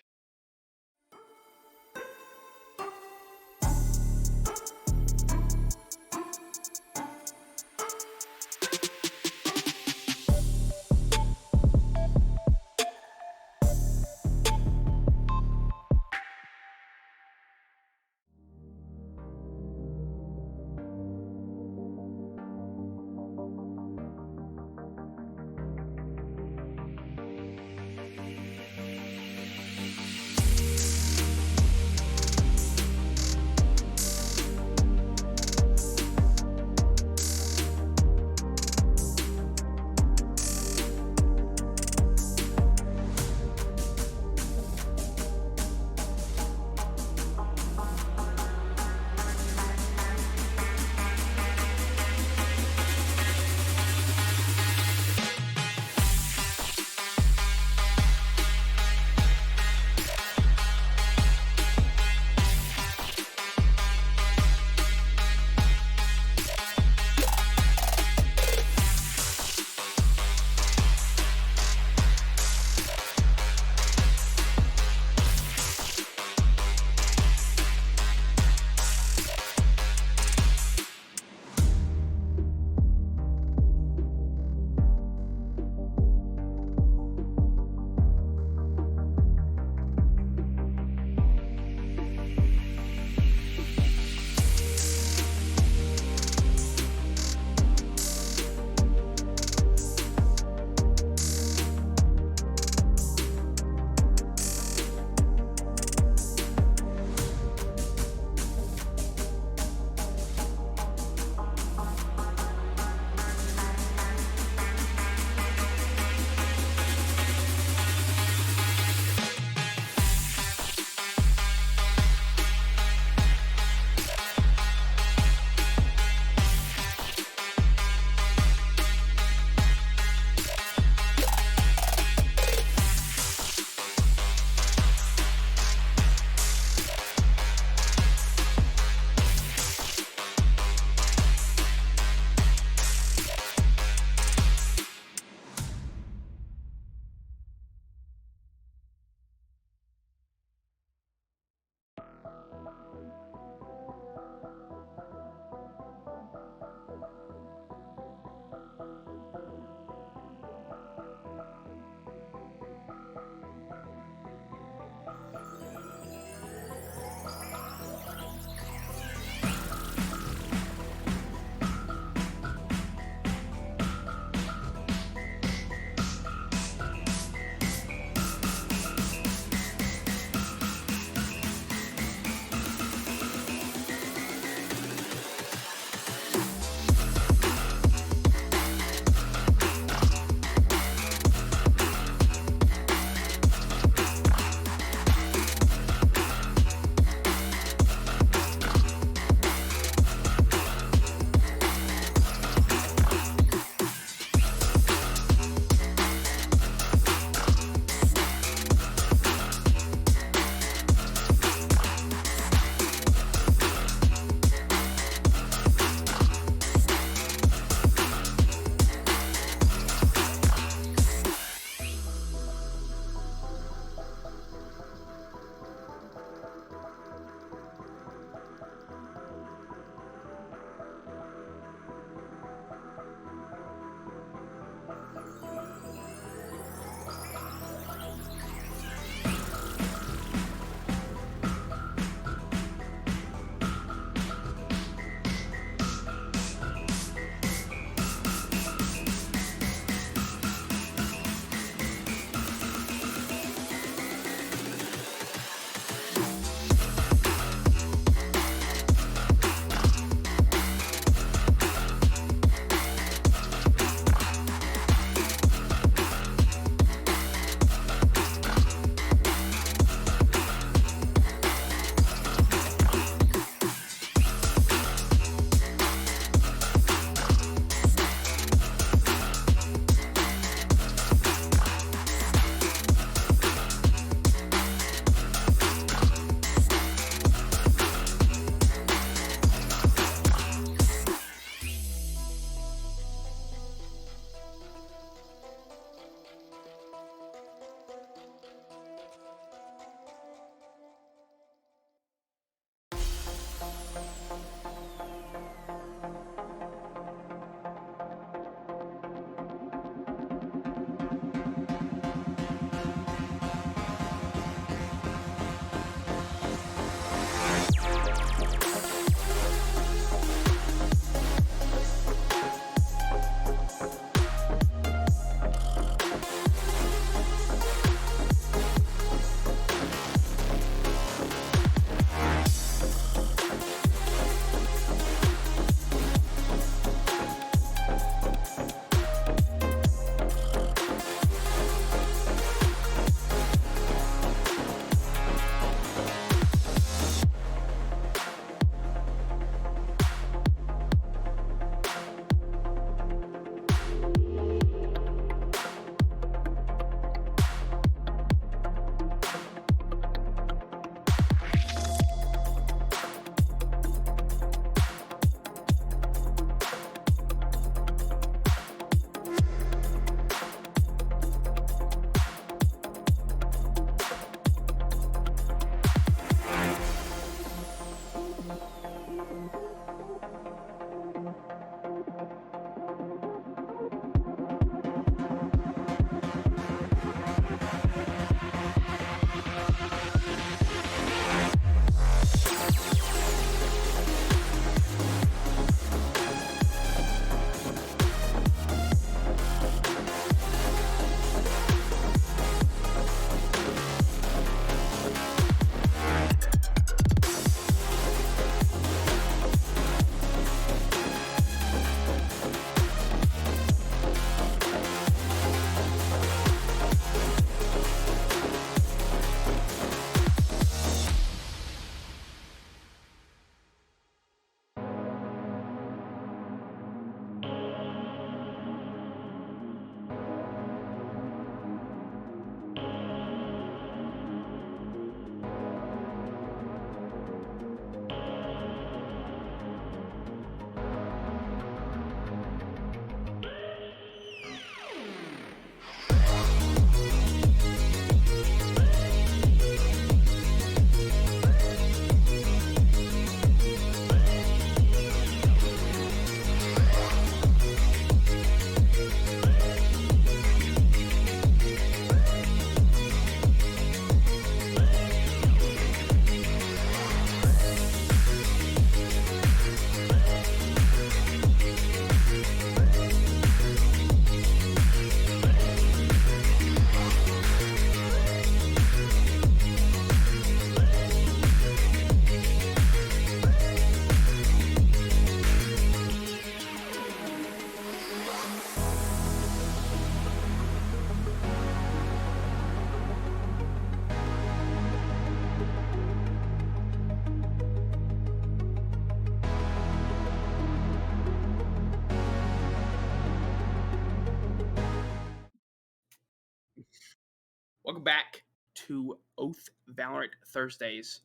Welcome back to Oath Valorant Thursdays.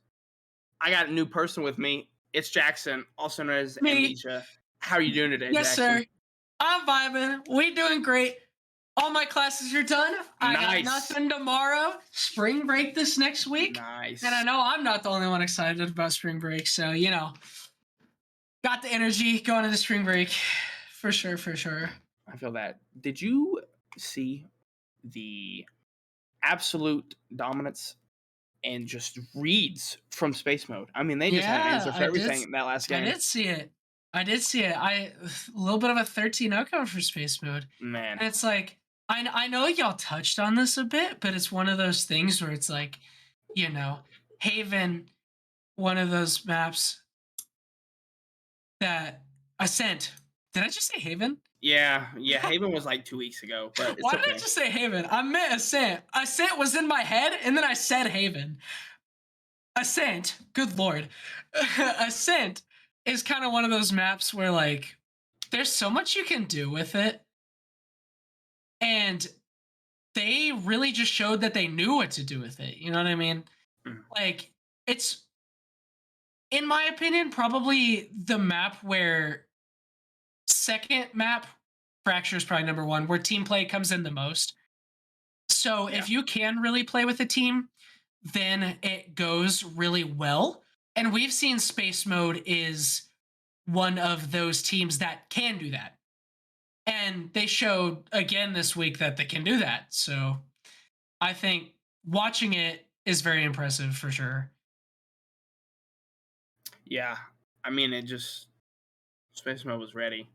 I got a new person with me. It's Jackson, also known as Me. Amnesia. How are you doing today, Yes, Jackson? sir. I'm vibing. We doing great. All my classes are done. I got Nice. nothing tomorrow. Spring break this next week. Nice. And I know I'm not the only one excited about spring break. So, got the energy going into spring break. For sure, for sure. I feel that. Did you see the absolute dominance and just reads from Space Mode? I mean, they just had an answer for everything in that last game. I did see it. A little bit of a 13-0 cover for Space Mode. Man. And it's like, I know y'all touched on this a bit, but it's one of those things where it's like, Haven, one of those maps that Ascent. Did I just say Haven? Yeah, Haven was like 2 weeks ago, but it's Why okay. did I just say Haven? I meant Ascent. Ascent was in my head, and then I said Haven. Ascent, good lord. Ascent is kind of one of those maps where, like, there's so much you can do with it. And they really just showed that they knew what to do with it. You know what I mean? Mhm. Like, it's, in my opinion, probably the map where second map, Fracture is probably number one, where team play comes in the most. So if you can really play with a team, then it goes really well. And we've seen Space Mode is one of those teams that can do that. And they showed again this week that they can do that. So I think watching it is very impressive for sure. Yeah, I mean, Space Mode was ready.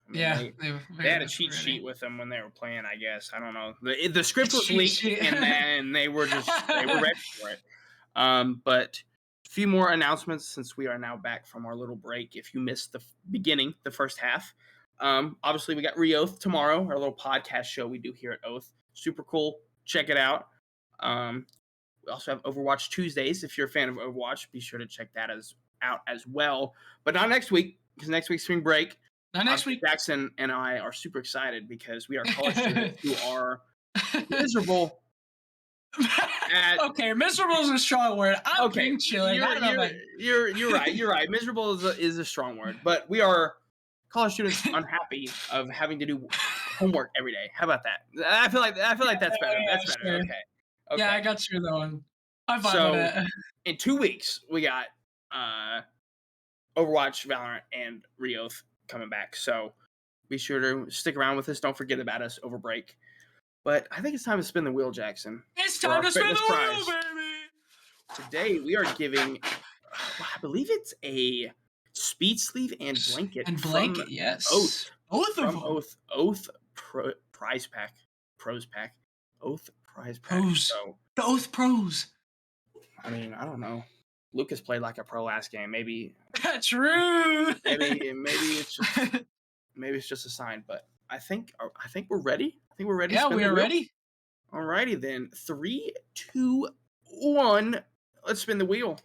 I mean, Yeah, they had a cheat sheet with them when they were playing. I guess I don't know. The script was leaked, and then they were ready for it. But a few more announcements since we are now back from our little break. If you missed the beginning, the first half, obviously we got Re-Oath tomorrow, our little podcast show we do here at Oath. Super cool. Check it out. We also have Overwatch Tuesdays. If you're a fan of Overwatch, be sure to check that out as well. But not next week, because next week's spring break. Not next week. Jackson and I are super excited because we are college students who are miserable. Okay, miserable is a strong word. I'm being chilling. You're right. You're right. Miserable is a strong word, but we are college students unhappy of having to do homework every day. How about that? I feel like that's better. Yeah, That's better. sure. Okay. Yeah, I got you that one. I'm fine So with it. in 2 weeks we got Overwatch, Valorant, and Re-Oath coming back. So be sure to stick around with us. Don't forget about us over break. But I think it's time to spin the wheel, Jackson. It's time to spin the wheel, baby! Today we are giving, I believe it's a speed sleeve and blanket. Yes. Oath. Both of From them. Oath prize pack. Pros pack. Oath prize pack. Pros. So, The Oath Pros. I mean, I don't know. Lucas played like a pro last game. Maybe. True. Maybe it's just a sign, but I think we're ready. I think we're ready. Yeah, we are ready. Alrighty then. 3, 2, 1. Let's spin the wheel.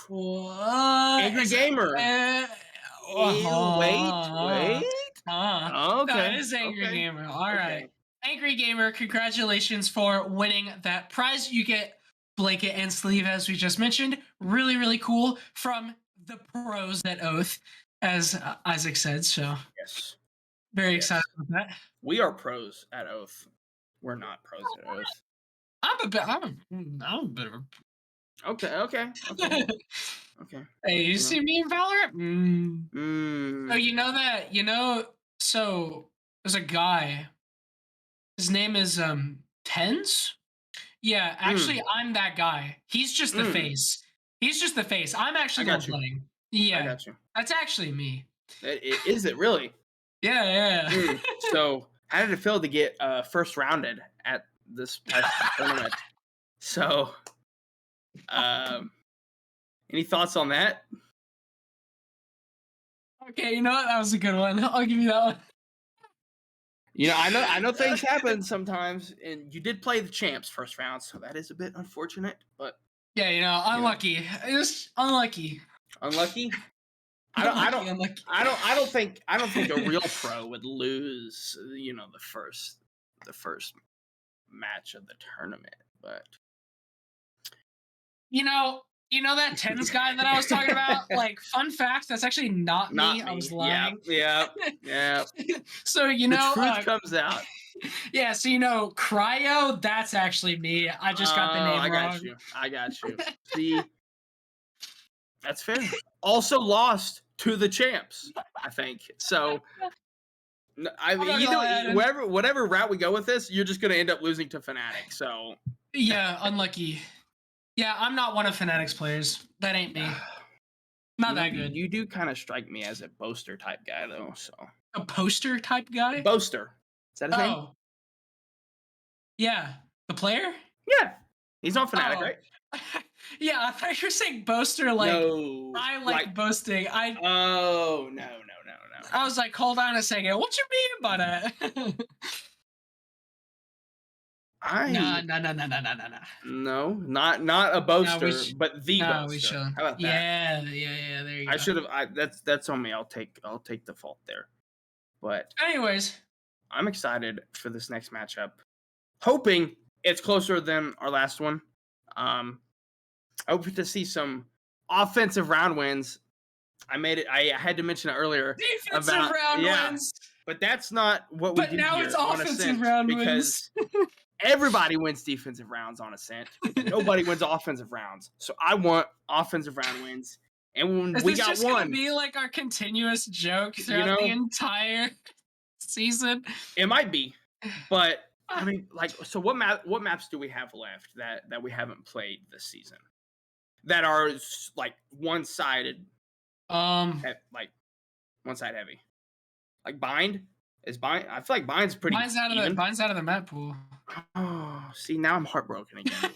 What? Angry Gamer. Wait. Okay. No, it is Angry Gamer. All right. Angry Gamer, congratulations for winning that prize. You get blanket and sleeve, as we just mentioned. Really, really cool from the pros at Oath, as Isaac said. So yes, very excited about that. We are pros at Oath. We're not pros at Oath. I'm a bit of a. Okay. Hey, you see me in Valorant? So there's a guy. His name is Tens. Yeah, actually, I'm that guy. He's just the face. He's just the face. I'm actually not playing. Yeah, I got you. That's actually me. Is it really? Yeah. So, how did it feel to get first rounded at this past tournament? So, any thoughts on that? Okay, you know what? That was a good one. I'll give you that one. I know things happen sometimes, and you did play the champs first round, so that is a bit unfortunate. But yeah, unlucky. Just unlucky. Unlucky? I don't Unlucky. I don't think a real pro would lose, the first match of the tournament, but You know that tens guy that I was talking about? Like, fun fact, that's actually not me. not me. I was lying. Yeah. So The truth comes out. yeah, so Cryo, that's actually me. I just got the name wrong. I got you. See, that's fair. Also lost to the champs, I think. So I mean, whatever route we go with this, you're just gonna end up losing to Fnatic. So yeah, unlucky. Yeah, I'm not one of Fnatic's players. That ain't me. Not that good. You do kind of strike me as a boaster type guy, though. So A poster type guy? Boaster. Is that his name? Oh. Yeah. The player? Yeah. He's on Fnatic, right? Yeah, I thought you were saying boaster like no. I like boasting. Oh, no. I was like, hold on a second. What you mean by that? No, No, not a boaster, but the boaster. We should. How about that? Yeah, there you go. I should have that's on me. I'll take the fault there. But anyways, I'm excited for this next matchup. Hoping it's closer than our last one. I hope to see some offensive round wins. I had to mention it earlier. Defensive round wins. But that's not what we do. But now it's offensive round wins. Because everybody wins defensive rounds on Ascent. Nobody wins offensive rounds. So I want offensive round wins. And when we got one, gonna be like our continuous joke throughout the entire season. It might be, but I mean, like, so what maps do we have left that we haven't played this season that are like one-sided? Like one-side heavy. Like Bind. I feel like Bind's pretty. Bind's out of the map pool. Oh, see, now I'm heartbroken again.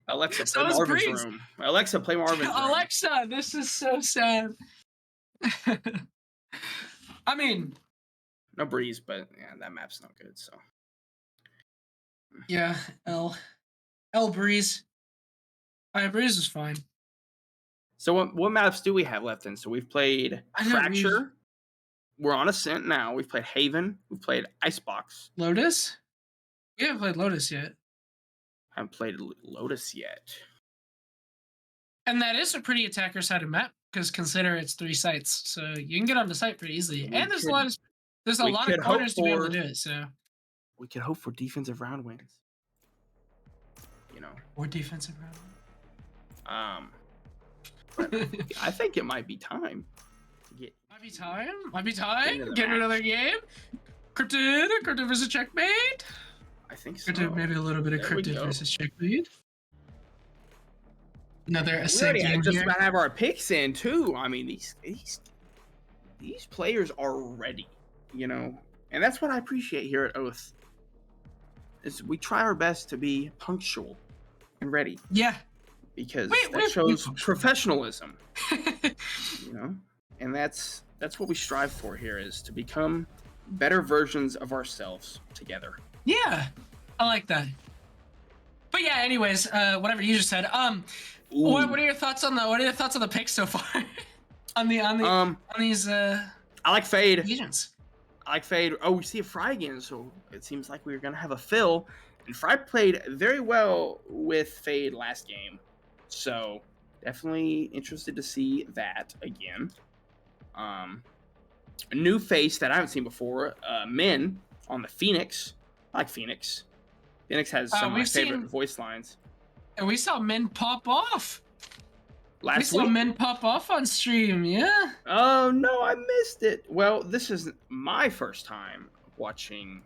Alexa, So play Marvin's room. Alexa, play Marvin's room. Alexa, this is so sad. I mean, no Breeze, but yeah, that map's not good. So yeah, L Breeze. Breeze is fine. So what maps do we have left in? So we've played Fracture. We're on Ascent now. We've played Haven. We've played Icebox. Lotus? We haven't played Lotus yet. Haven't played Lotus yet. And that is a pretty attacker-sided map, because consider it's 3 sites. So you can get on the site pretty easily. And there's a lot of corners to be able to do it. So we could hope for defensive round wins. Or defensive round wins. I think it might be time. Might be time. Get another game. Cryptid versus Checkmate. I think so. Maybe a little bit of Cryptid versus Checkmate. Another Ascent game just here. about to have our picks in too. I mean, these players are ready, and that's what I appreciate here at Oath. Is we try our best to be punctual and ready. Yeah. Because that shows professionalism. And that's what we strive for here, is to become better versions of ourselves together. Yeah, I like that. But yeah, anyways, whatever you just said. What are your thoughts on the picks so far? on these I like Fade. Agents. I like Fade. Oh, we see a Fry again, so it seems like we're gonna have a Phil. And Fry played very well with Fade last game. So definitely interested to see that again. A new face that I haven't seen before, Min on the Phoenix. I like Phoenix. Phoenix has some of my favorite voice lines. And we saw Min pop off. Last week? We saw Min pop off on stream, yeah. Oh, no, I missed it. Well, this is my first time watching.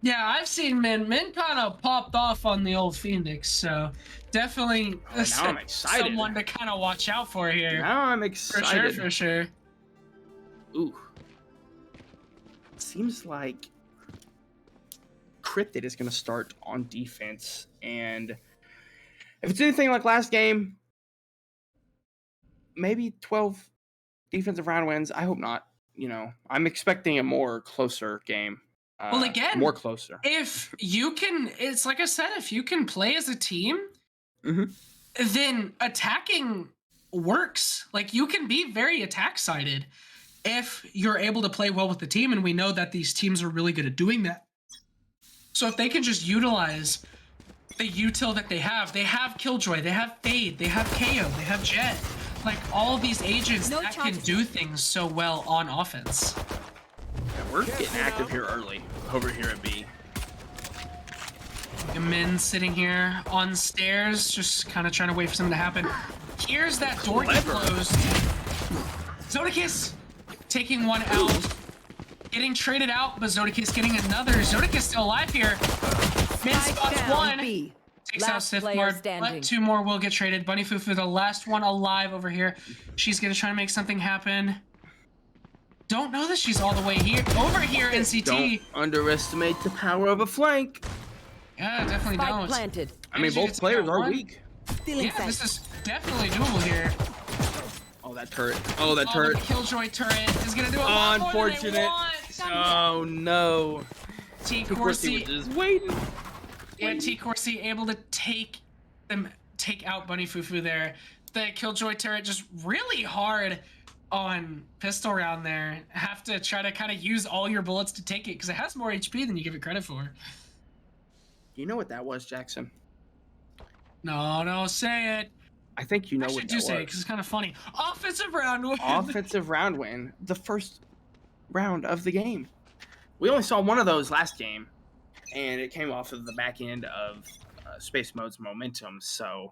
Yeah, I've seen Min. Min kind of popped off on the old Phoenix, so definitely now I'm excited. Someone to kind of watch out for here. Now I'm excited. For sure. Ooh. Seems like Cryptid is going to start on defense, and if it's anything like last game, maybe 12 defensive round wins. I hope not. I'm expecting a more closer game. Well, again, more closer. If you can, it's like I said, if you can play as a team, then attacking works. Like, you can be very attack-sided if you're able to play well with the team, and we know that these teams are really good at doing that. So if they can just utilize the util that they have Killjoy, they have Fade, they have KO, they have Jet. Like, all of these agents that can do things so well on offense. Yeah, we're getting active here early over here at B. Min sitting here on stairs, just kind of trying to wait for something to happen. Here's that door get closed. Zodicus taking one out, getting traded out, but Zodicus getting another. Zodicus still alive here. Min spots one. B. Takes out Last player Sithmard, standing. but 2 more will get traded. Bunny Fufu, the last one alive over here. She's gonna try to make something happen. Don't know that she's all the way here. Over here, NCT. Don't underestimate the power of a flank. Yeah, definitely Spike don't. planted. I mean, both players are weak. Still Yeah, inside. this is definitely doable here. Oh, that turret. Oh, that turret. The Killjoy turret is gonna do a lot more than they Unfortunate. want. Oh, no. T Corsi Corsi, was just waiting. yeah, T Corsi able to take out Bunny Fufu there. The Killjoy turret just really hard on pistol round there. Have to try to kind of use all your bullets to take it because it has more HP than you give it credit for. You know what that was, Jackson? No, say it. I think you know I what should that do say it was. because it's kind of funny. Offensive round win. Offensive round win. The first round of the game. We only saw one of those last game, and it came off of the back end of Space Mode's momentum. So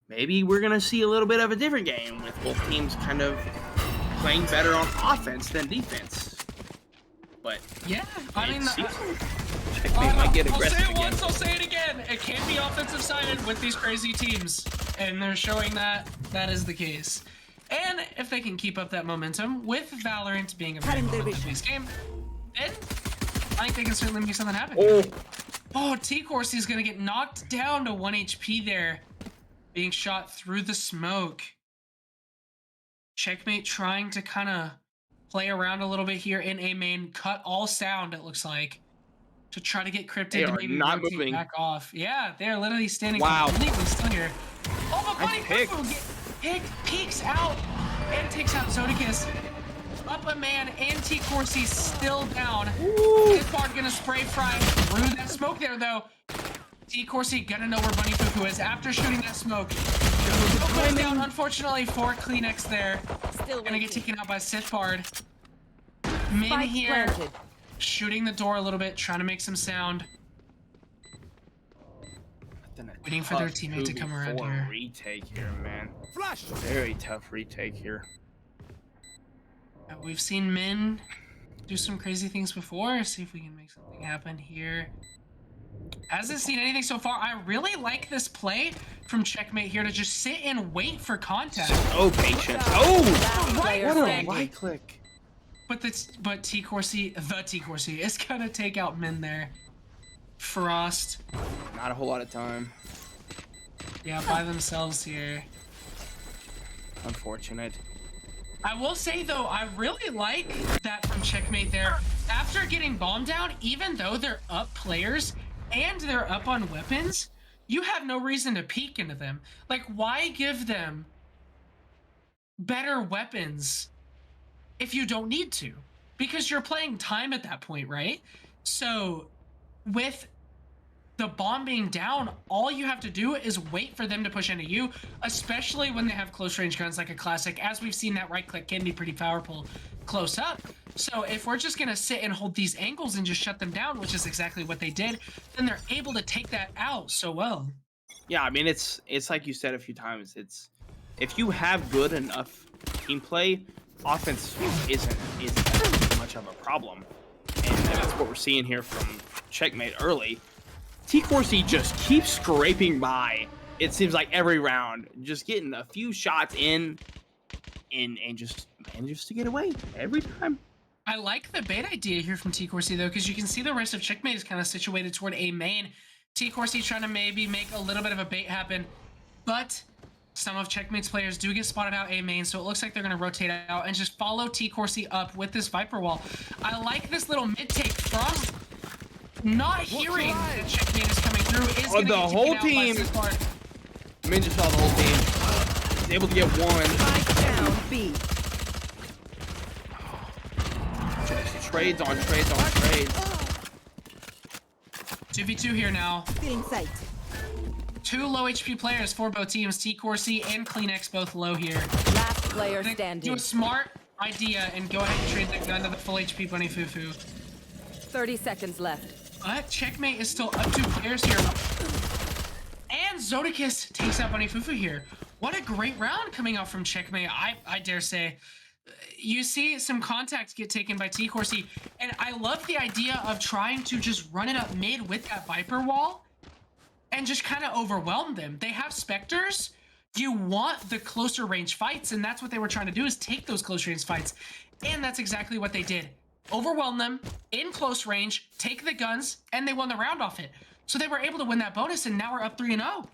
maybe we're going to see a little bit of a different game with both teams kind of playing better on offense than defense. But Yeah, I mean, Checkmate might get I'll aggressive say it again. once, I'll say it again. It can be offensive sided with these crazy teams, and they're showing that that is the case. And if they can keep up that momentum with Valorant being a very momentum-based game, then I think they can certainly make something happen. Oh, T Corsi is gonna get knocked down to 1 HP there, being shot through the smoke. Checkmate trying to kind of play around a little bit here in A main, cut all sound, it looks like, to try to get Cryptid They to are maybe not rotate moving. back off. Yeah, they're literally standing Wow. completely still here. Oh, but Bunny Nice pick. Fufu peeks out and takes out Zodicus. Up a man, and T Corsi still down. Sithmard gonna spray fry through that smoke there, though. T Corsi gonna know where Bunny Fufu is after shooting that smoke. Goes down, unfortunately, for Kleenex there. Still Gonna get waiting. taken out by Sithmard. Min Spike here, planted. shooting the door a little bit, trying to make some sound. Waiting for their teammate to come around here. Retake here, man. Flash. Very tough retake here. We've seen Min do some crazy things before. See if we can make something happen here. Hasn't seen anything so far. I really like this play from Checkmate here to just sit and wait for contact. Oh, patient. Oh! Last Right player What a standing. right click. But T Corsi is gonna take out Min there. Frost. Not a whole lot of time. Yeah, by themselves here. Unfortunate. I will say though, I really like that from Checkmate there. After getting bombed down, even though they're up players and they're up on weapons, you have no reason to peek into them. Like, why give them better weapons if you don't need to? Because you're playing time at that point, right? So with the bomb being down, all you have to do is wait for them to push into you, especially when they have close range guns like a classic. As we've seen, that right click can be pretty powerful close up. So if we're just gonna sit and hold these angles and just shut them down, which is exactly what they did, then they're able to take that out so well. Yeah, I mean, it's like you said a few times. It's if you have good enough team play, offense isn't that much of a problem, and that's what we're seeing here from Checkmate early. T Corsi just keeps scraping by. It seems like every round, just getting a few shots in, and just manages to get away every time. I like the bait idea here from T Corsi though, because you can see the rest of Checkmate is kind of situated toward A main. T Corsi trying to maybe make a little bit of a bait happen, but some of Checkmate's players do get spotted out A main, so it looks like they're going to rotate out and just follow T Corsi up with this Viper wall. I like this little mid take from not hearing that Checkmate is coming through. Is gonna The get taken whole out by team. Sithmard. I mean, just saw the whole team. He's able to get one. Spike down B. Trades on trades on trades. 2v2 here now. Feeling sight. 2 low HP players for both teams. T-Corsi and CleanX both low here. Last player Do standing. a smart idea and go ahead and trade the gun to the full HP Bunny Fufu. 30 seconds left. But Checkmate is still up 2 players here. And Zodicus takes out Bunny Fufu here. What a great round coming out from Checkmate, I dare say. You see some contacts get taken by T-Corsi, and I love the idea of trying to just run it up mid with that Viper wall and just kind of overwhelm them. They have Spectres. You want the closer range fights, and that's what they were trying to do, is take those close range fights. And that's exactly what they did. Overwhelm them in close range, take the guns, and they won the round off it. So they were able to win that bonus, and now we're up 3-0.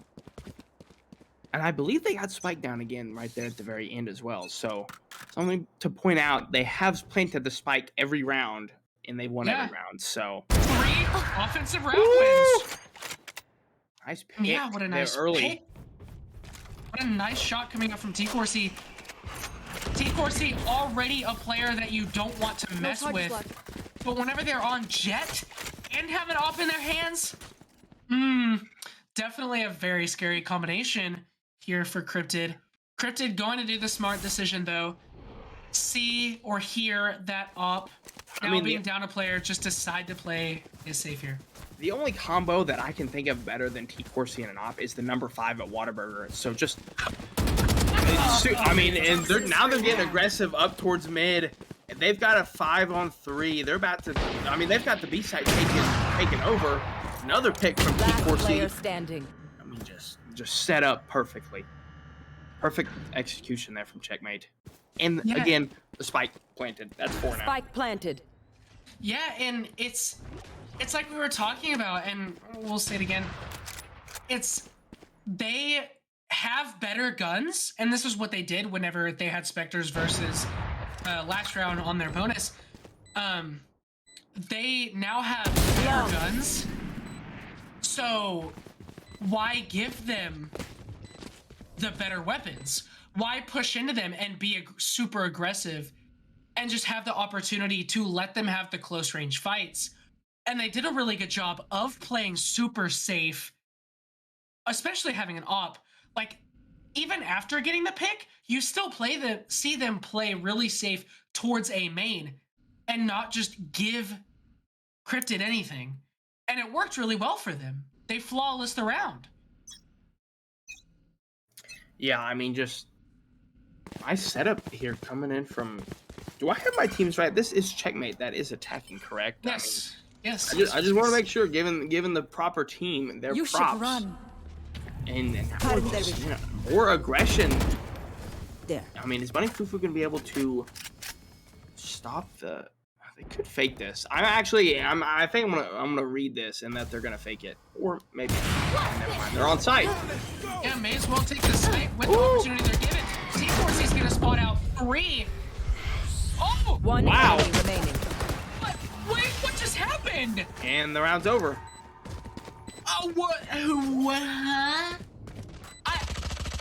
And I believe they got Spike down again right there at the very end as well. So something to point out, they have planted the Spike every round, and they've won every round. So 3 offensive round wins. Nice pick. Yeah, what a nice early. pick. What a nice shot coming up from T-Corsi. T-Corsi already a player that you don't want to mess with. But whenever they're on Jet and have an op in their hands, definitely a very scary combination here for Cryptid. Cryptid going to do the smart decision though. See or hear that op. Now being down a player, just decide to play is safe here. The only combo that I can think of better than T-Corsi and an op is the number 5 at Whataburger. So just, I mean, and they're getting aggressive up towards mid. They've got a 5-on-3. They're about to, I mean, they've got the B side taken over. Another pick from T-Corsi. Player standing. I mean, just set up perfectly. Perfect execution there from Checkmate. And again, the Spike planted. That's 4 now. Spike planted. Yeah, and it's like we were talking about, and we'll say it again. They have better guns, and this is what they did whenever they had Spectres versus last round on their bonus. They now have better guns, so why give them the better weapons? Why push into them and be super aggressive and just have the opportunity to let them have the close range fights? And they did a really good job of playing super safe, especially having an op. Like, even after getting the pick, you still see them play really safe towards a main and not just give Cryptid anything. And it worked really well for them. They flawless the round. Yeah, I mean, just nice setup here coming in from. Do I have my teams right? This is Checkmate that is attacking, correct? Yes. Yes. I just want to make sure, given the proper team, their props. Should run. And now just, more aggression. There. I mean, is Bunny Fufu going to be able to stop the? They could fake this. I think I'm gonna read this and that they're gonna fake it, or maybe never mind. They're on site. Yeah, may as well take the site with the opportunity they're given. T-Corsi's gonna spot out 3. Oh! One enemy remaining. Wait, what just happened? And the round's over. Oh, what?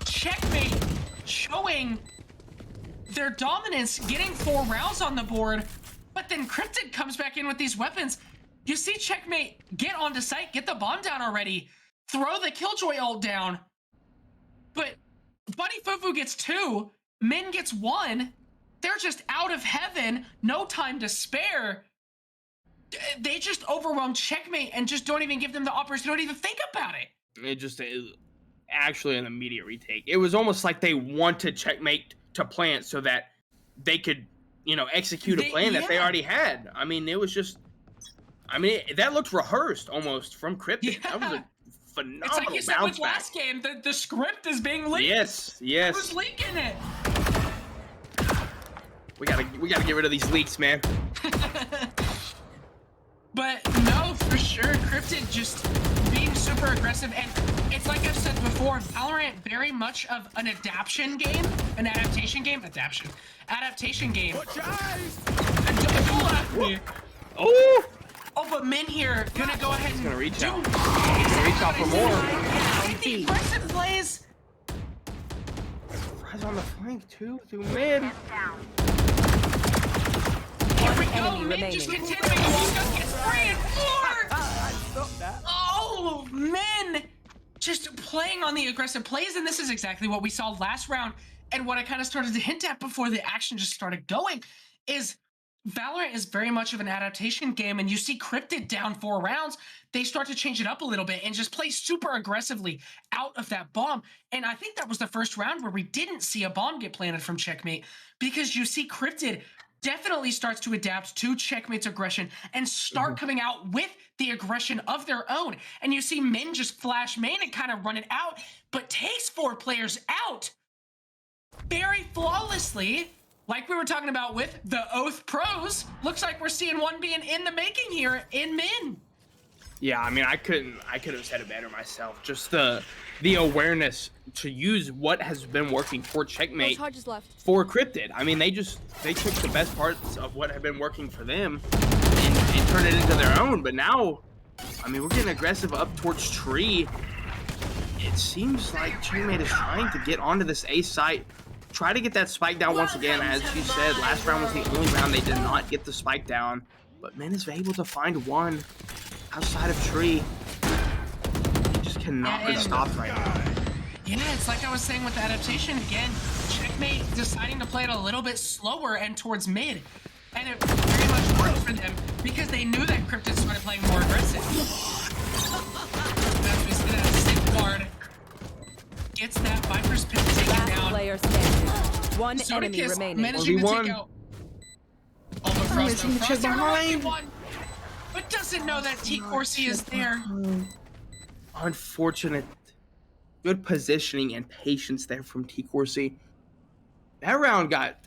Checkmate showing their dominance, getting 4 rounds on the board, but then Cryptid comes back in with these weapons. You see Checkmate get onto site, get the bomb down already, throw the Killjoy ult down, but Bunny Fufu gets 2, Min gets 1. They're just out of heaven, no time to spare. They just overwhelm Checkmate and just don't even give them the opportunity to think about it. It just is actually an immediate retake. It was almost like they wanted Checkmate to plant so that they could, execute a plan that they already had. I mean, it was just, that looked rehearsed almost from Cryptid. Yeah. That was a phenomenal It's like you said with back. last game, the script is being leaked. Yes. Who's leaking it? We gotta get rid of these leaks, man. But no, for sure, Cryptid just being super aggressive, and it's like I've said before, Valorant very much of an adaptation game. Oh, but Min here gonna go ahead and gonna reach out. He's gonna reach out for more. The aggressive plays. on the flank too, through mid. Here we go. enemy Mid just remaining. continuing to walk up, gets 3 and 4. Oh, men just playing on the aggressive plays, and this is exactly what we saw last round. And what I kind of started to hint at before the action just started going is Valorant is very much of an adaptation game, and you see Cryptid down 4 rounds, they start to change it up a little bit and just play super aggressively out of that bomb. And I think that was the first round where we didn't see a bomb get planted from Checkmate, because you see Cryptid definitely starts to adapt to Checkmate's aggression and start coming out with the aggression of their own. And you see Min just flash main and kind of run it out, but takes 4 players out very flawlessly. Like we were talking about with the Oath Pros, looks like we're seeing one being in the making here in Min. Yeah, I mean, I could have said it better myself. Just the awareness to use what has been working for Checkmate for Cryptid. I mean, they took the best parts of what had been working for them and turned it into their own. But now, I mean, we're getting aggressive up towards tree. It seems like Checkmate is trying to get onto this A site. Try to get that spike down once again. As you said, last round was the only round they did not get the spike down. But Min is able to find one outside of tree. He just cannot be stopped right now. Yeah, it's like I was saying with the adaptation again. Checkmate deciding to play it a little bit slower and towards mid. And it very much worked for them because they knew that Cryptid started playing more aggressive. As we see that Sick Guard gets that Viper's Pit taken Last down. player standing. One enemy Sonicus remaining. managing to 1v1. take out Frost. Missing the check behind. But doesn't know that T Corsi is there. Unfortunate. Good positioning and patience there from T Corsi. That round got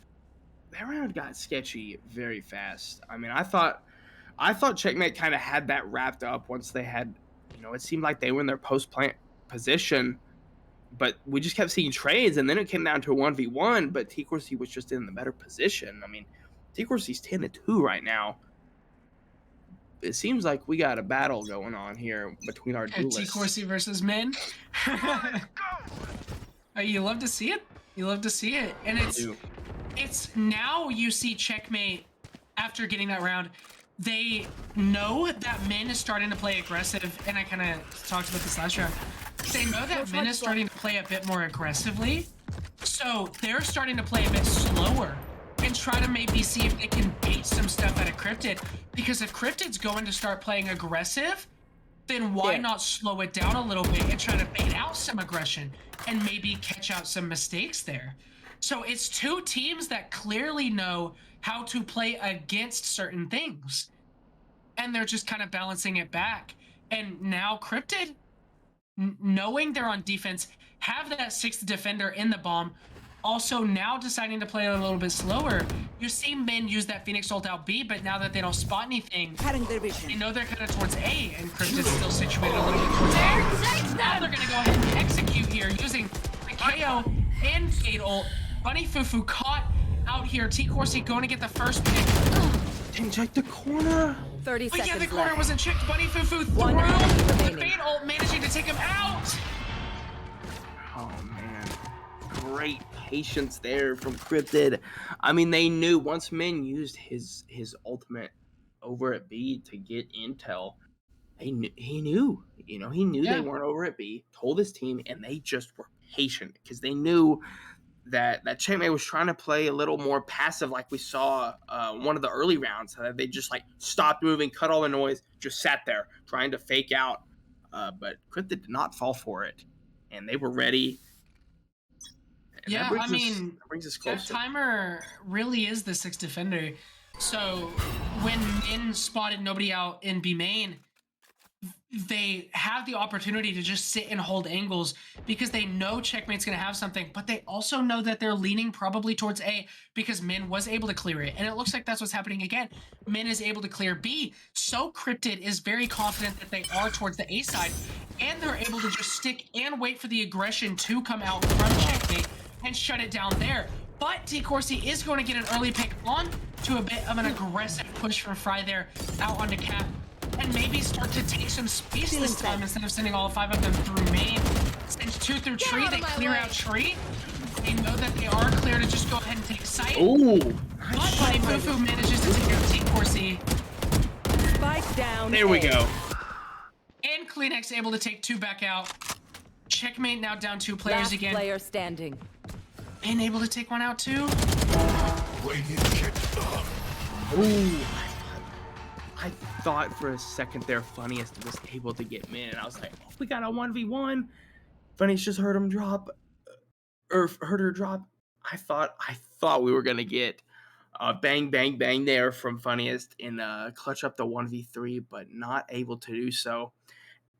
sketchy very fast. I mean, I thought Checkmate kind of had that wrapped up once they had, it seemed like they were in their post plant position. But we just kept seeing trades, and then it came down to a 1v1, but T Corsi was just in the better position. I mean, T Corsi's 10-2 right now. It seems like we got a battle going on here between our duelists. T Corsi versus Min. You love to see it. You love to see it. And it's now you see Checkmate after getting that round. They know that Min is starting to play aggressive, and I kind of talked about this last round. They know that Min is starting to play a bit more aggressively, so they're starting to play a bit slower and try to maybe see if they can bait some stuff out of Cryptid. Because if Cryptid's going to start playing aggressive, then why not slow it down a little bit and try to bait out some aggression and maybe catch out some mistakes there. So it's 2 teams that clearly know how to play against certain things, and they're just kind of balancing it back. And now Cryptid, knowing they're on defense, have that 6th defender in the bomb, also now deciding to play a little bit slower. You see Min use that Phoenix ult out B, but now that they don't spot anything, you know they're kind of towards A, and Cryptid's still situated a little bit towards A. Now they're going to go ahead and execute here using the KO and Fade ult. Bunny Fufu caught out here. T Corsi going to get the first pick. Didn't check the corner. 30 But seconds yeah, the corner left. wasn't checked. Bunny Fufu One enemy through the remaining. Fade ult, managing to take him out. Oh man, great patience there from Cryptid. I mean, they knew once Min used his ultimate over at B to get intel. He knew they weren't over at B. Told his team, and they just were patient because they knew that Checkmate was trying to play a little more passive, like we saw one of the early rounds. They just like stopped moving, cut all the noise, just sat there trying to fake out. But Cryptid did not fall for it, and they were ready. And Yeah, that brings us that closer. timer really is the 6th defender. So when Min spotted nobody out in B main, they have the opportunity to just sit and hold angles because they know Checkmate's going to have something, but they also know that they're leaning probably towards A because Min was able to clear it. And it looks like that's what's happening again. Min is able to clear B. So Cryptid is very confident that they are towards the A side, and they're able to just stick and wait for the aggression to come out from Checkmate and shut it down there. But T Corsi is going to get an early pick on to a bit of an aggressive push from Fry there out onto Cap, and maybe start to take some space this time instead of sending all 5 of them through main. Send 2 through tree, they clear out tree, They know that they are clear to just go ahead and take sight. Ooh. But Buddy Fufu manages to take out Team Corsi. Spike down. There we A. go. And Kleenex able to take 2 back out. Checkmate now down 2 players Last again. player standing. And able to take 1 out too. Ooh. I thought for a second there Funniest was able to get mid, and I was like, oh, we got a 1v1. Funniest just heard him drop, or heard her drop. I thought we were gonna get bang bang bang there from Funniest and clutch up the 1v3, but not able to do so.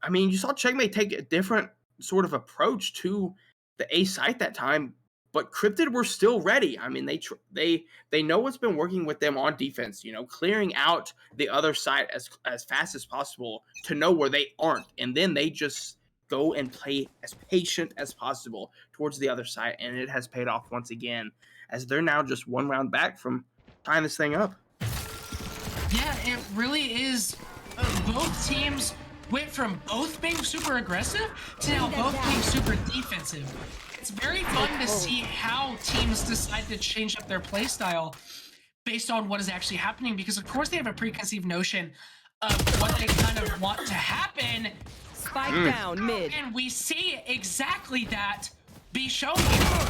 I mean, you saw Checkmate take a different sort of approach to the A site that time, but Cryptid were still ready. I mean, they know what's been working with them on defense, you know, clearing out the other side as fast as possible to know where they aren't, and then they just go and play as patient as possible towards the other side, and it has paid off once again, as they're now just 1 round back from tying this thing up. Yeah, it really is. Both teams went from both being super aggressive to now both being super defensive. It's very fun to see how teams decide to change up their play style based on what is actually happening, because of course they have a preconceived notion of what they kind of want to happen. Spike down mid. And we see exactly that be shown here.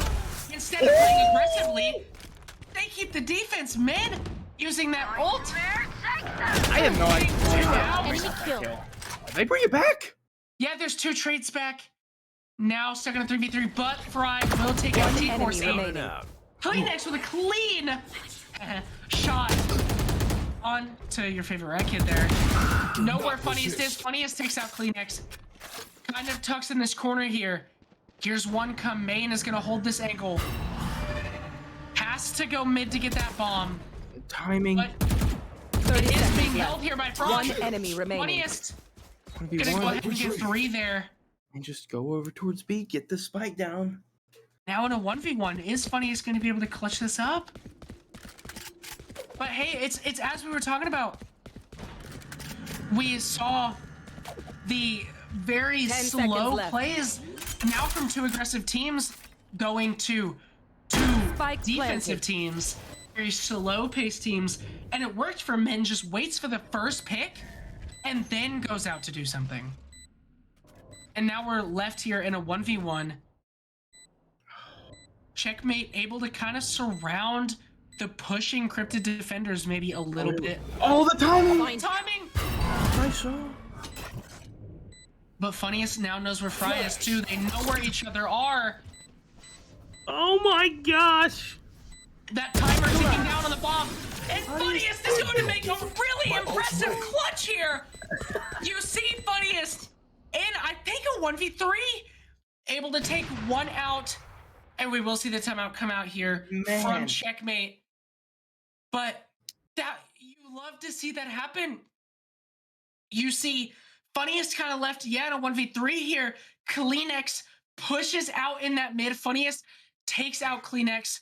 Instead of playing aggressively, they keep the defense mid using that ult. I have no idea. Enemy kill. They bring it back. Yeah, there's 2 traits back. Now stuck in a 3v3, but Fry will take out One T-Force. enemy remaining. Kleenex with a clean shot on to your favorite red kid there. Nowhere Funniest is. Funniest takes out Kleenex. Kind of tucks in this corner here. Here's one come. Main is going to hold this angle. Has to go mid to get that bomb. Timing. But 30 it is seconds being left. held here by Frost. One enemy remaining. Funniest going to go ahead and get 3 there. And just go over towards B, get the spike down. Now in a 1v1, is Funniest going to be able to clutch this up? But hey, it's as we were talking about. We saw the very 10 slow seconds left. plays now from 2 aggressive teams going to 2 Spike defensive planted. teams. Very slow paced teams. And it worked for Min, just waits for the first pick and then goes out to do something. And now we're left here in a 1v1. Checkmate able to kind of surround the pushing Cryptid defenders maybe a little bit. Oh, the timing! Timing! I saw. But Funniest now knows where Fry is too. They know where each other are. Oh my gosh! That timer ticking down on the bomb. And Funniest is going to make a really impressive clutch here. You see Funniest in, I think, a 1v3. Able to take 1 out. And we will see the timeout come out here from Checkmate. But that, you love to see that happen. You see Funniest kind of left, yeah, in a 1v3 here. Kleenex pushes out in that mid. Funniest takes out Kleenex.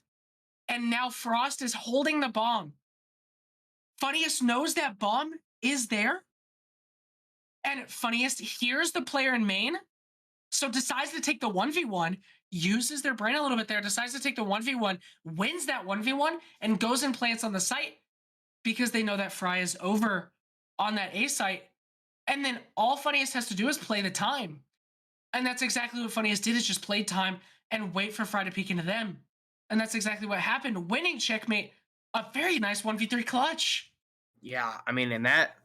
And now Frost is holding the bomb. Funniest knows that bomb is there. And Funniest hears the player in main. So decides to take the 1v1, uses their brain a little bit there, decides to take the 1v1, wins that 1v1, and goes and plants on the site because they know that Fry is over on that A site. And then all Funniest has to do is play the time. And that's exactly what Funniest did, is just play time and wait for Fry to peek into them. And that's exactly what happened, winning Checkmate. A very nice 1v3 clutch. Yeah, I mean, and that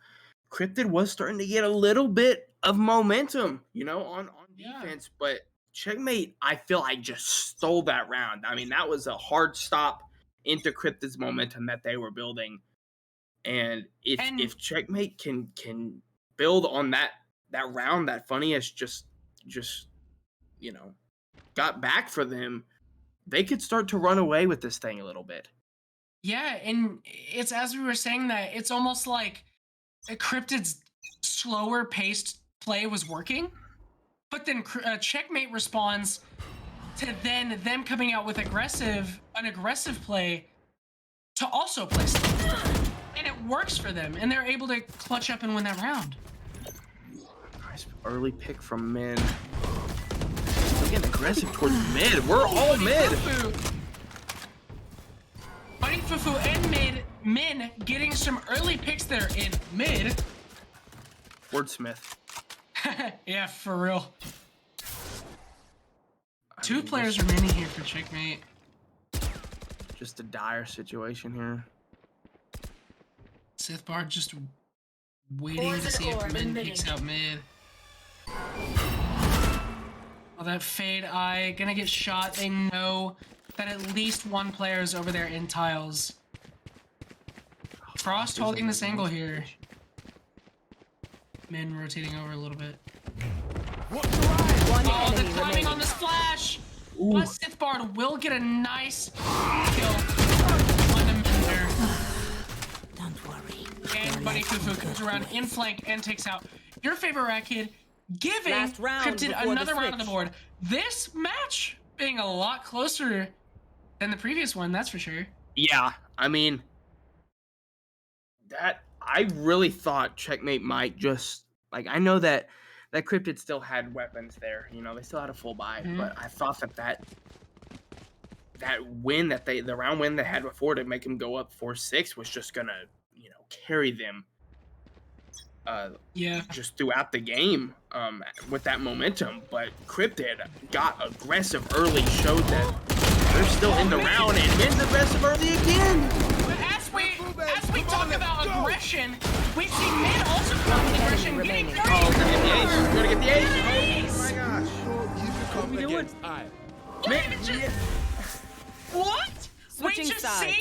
Cryptid was starting to get a little bit of momentum, you know, on defense, but Checkmate, I feel like just stole that round. I mean, that was a hard stop into Cryptid's momentum that they were building. And if Checkmate can build on that round that Funniest just you know got back for them, they could start to run away with this thing a little bit. Yeah, and it's as we were saying that it's almost like Cryptid's slower paced play was working, but then Checkmate responds to then them coming out with an aggressive play to also play slow. And it works for them, and they're able to clutch up and win that round. Nice early pick from Min. getting aggressive towards mid. We're all mid. Fighting Fufu and Min getting some early picks there in mid. Wordsmith. Yeah, for real. Two players remaining here for checkmate. Just a dire situation here. Sith Bar just waiting to see if Min peeks out mid. Oh, that Fade Eye gonna get shot. They know that at least one player is over there in tiles. Frost holding this angle here. Min rotating over a little bit. One Oh, the enemy timing remaining. on this flash! Ooh. But Sith Bard will get a nice kill on the Min there. Don't worry. And Buddy Fufu comes around in flank and takes out your favorite rat kid, giving Last round Cryptid before the another round on the switch. board. This match being a lot closer than the previous one, that's for sure. Yeah, I mean, that I really thought checkmate might just like I know that Cryptid still had weapons there, you know, they still had a full buy, but I thought that win that the round win they had before to make them go up 4-6 was just gonna, you know, carry them Yeah. just throughout the game with that momentum. But Cryptid got aggressive early, showed that they're still in the round, and Min's aggressive early again. But as we talk about aggression, we see Min also come with aggression, getting remaining. three. Oh, we're gonna get the ace. We're gonna get the ace. Oh my gosh. You become we doing? against I. What? Switching sides.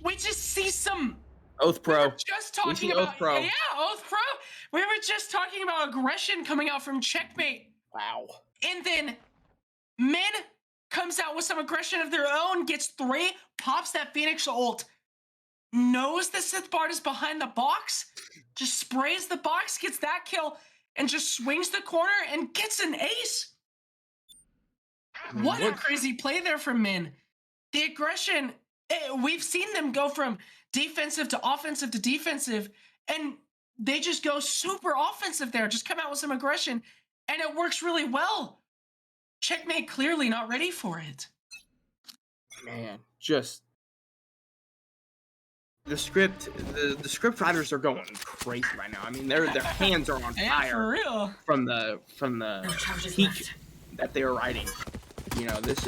We just see some. Oath We Pro. were just We talking see about Oath Pro. Yeah, Oath Pro. We were just talking about aggression coming out from checkmate, Wow. and then Min comes out with some aggression of their own, gets 3, pops that Phoenix ult, knows the Sith Bard is behind the box, just sprays the box, gets that kill, and just swings the corner and gets an ace. What a crazy play there from Min. The aggression, we've seen them go from defensive to offensive to defensive, and they just go super offensive there, just come out with some aggression, and it works really well. Checkmate clearly not ready for it. Man, just the script writers are going crazy right now. I mean, their hands are on Yeah, for fire real. from the peak that they were writing. You know, this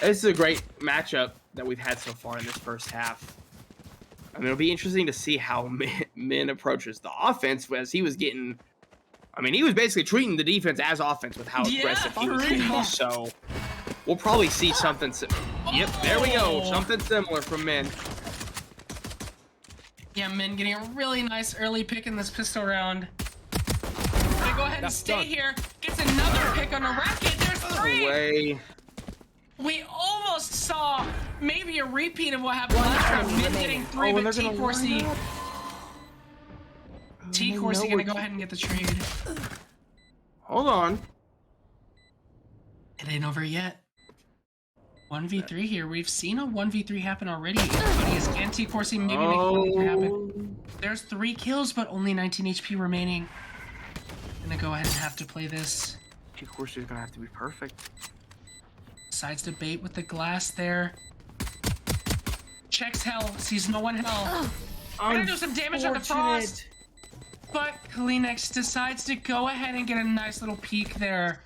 is a great matchup that we've had so far in this first half. I mean, it'll be interesting to see how Min approaches the offense as he was getting. I mean, he was basically treating the defense as offense with how aggressive he was for being. real. So we'll probably see something. Yep, there we go. Oh. Something similar from Min. Yeah, Min getting a really nice early pick in this pistol round. Gonna go ahead and stay here. Gets another pick on a racket. There's 3. Way. We almost saw maybe a repeat of what happened last round. Min getting 3, and but they're gonna T4C. line up. T4C gonna go ahead and get the trade. Hold on. It ain't over yet. 1v3 here. We've seen a 1v3 happen already. Is can T4C maybe make a 1v3 happen? There's 3 kills, but only 19 HP remaining. Gonna go ahead and have to play this. Of course, she's gonna have to be perfect. Decides to bait with the glass there. Checks hell, sees no one hell. Gonna do some damage on the frost. But Kleenex decides to go ahead and get a nice little peek there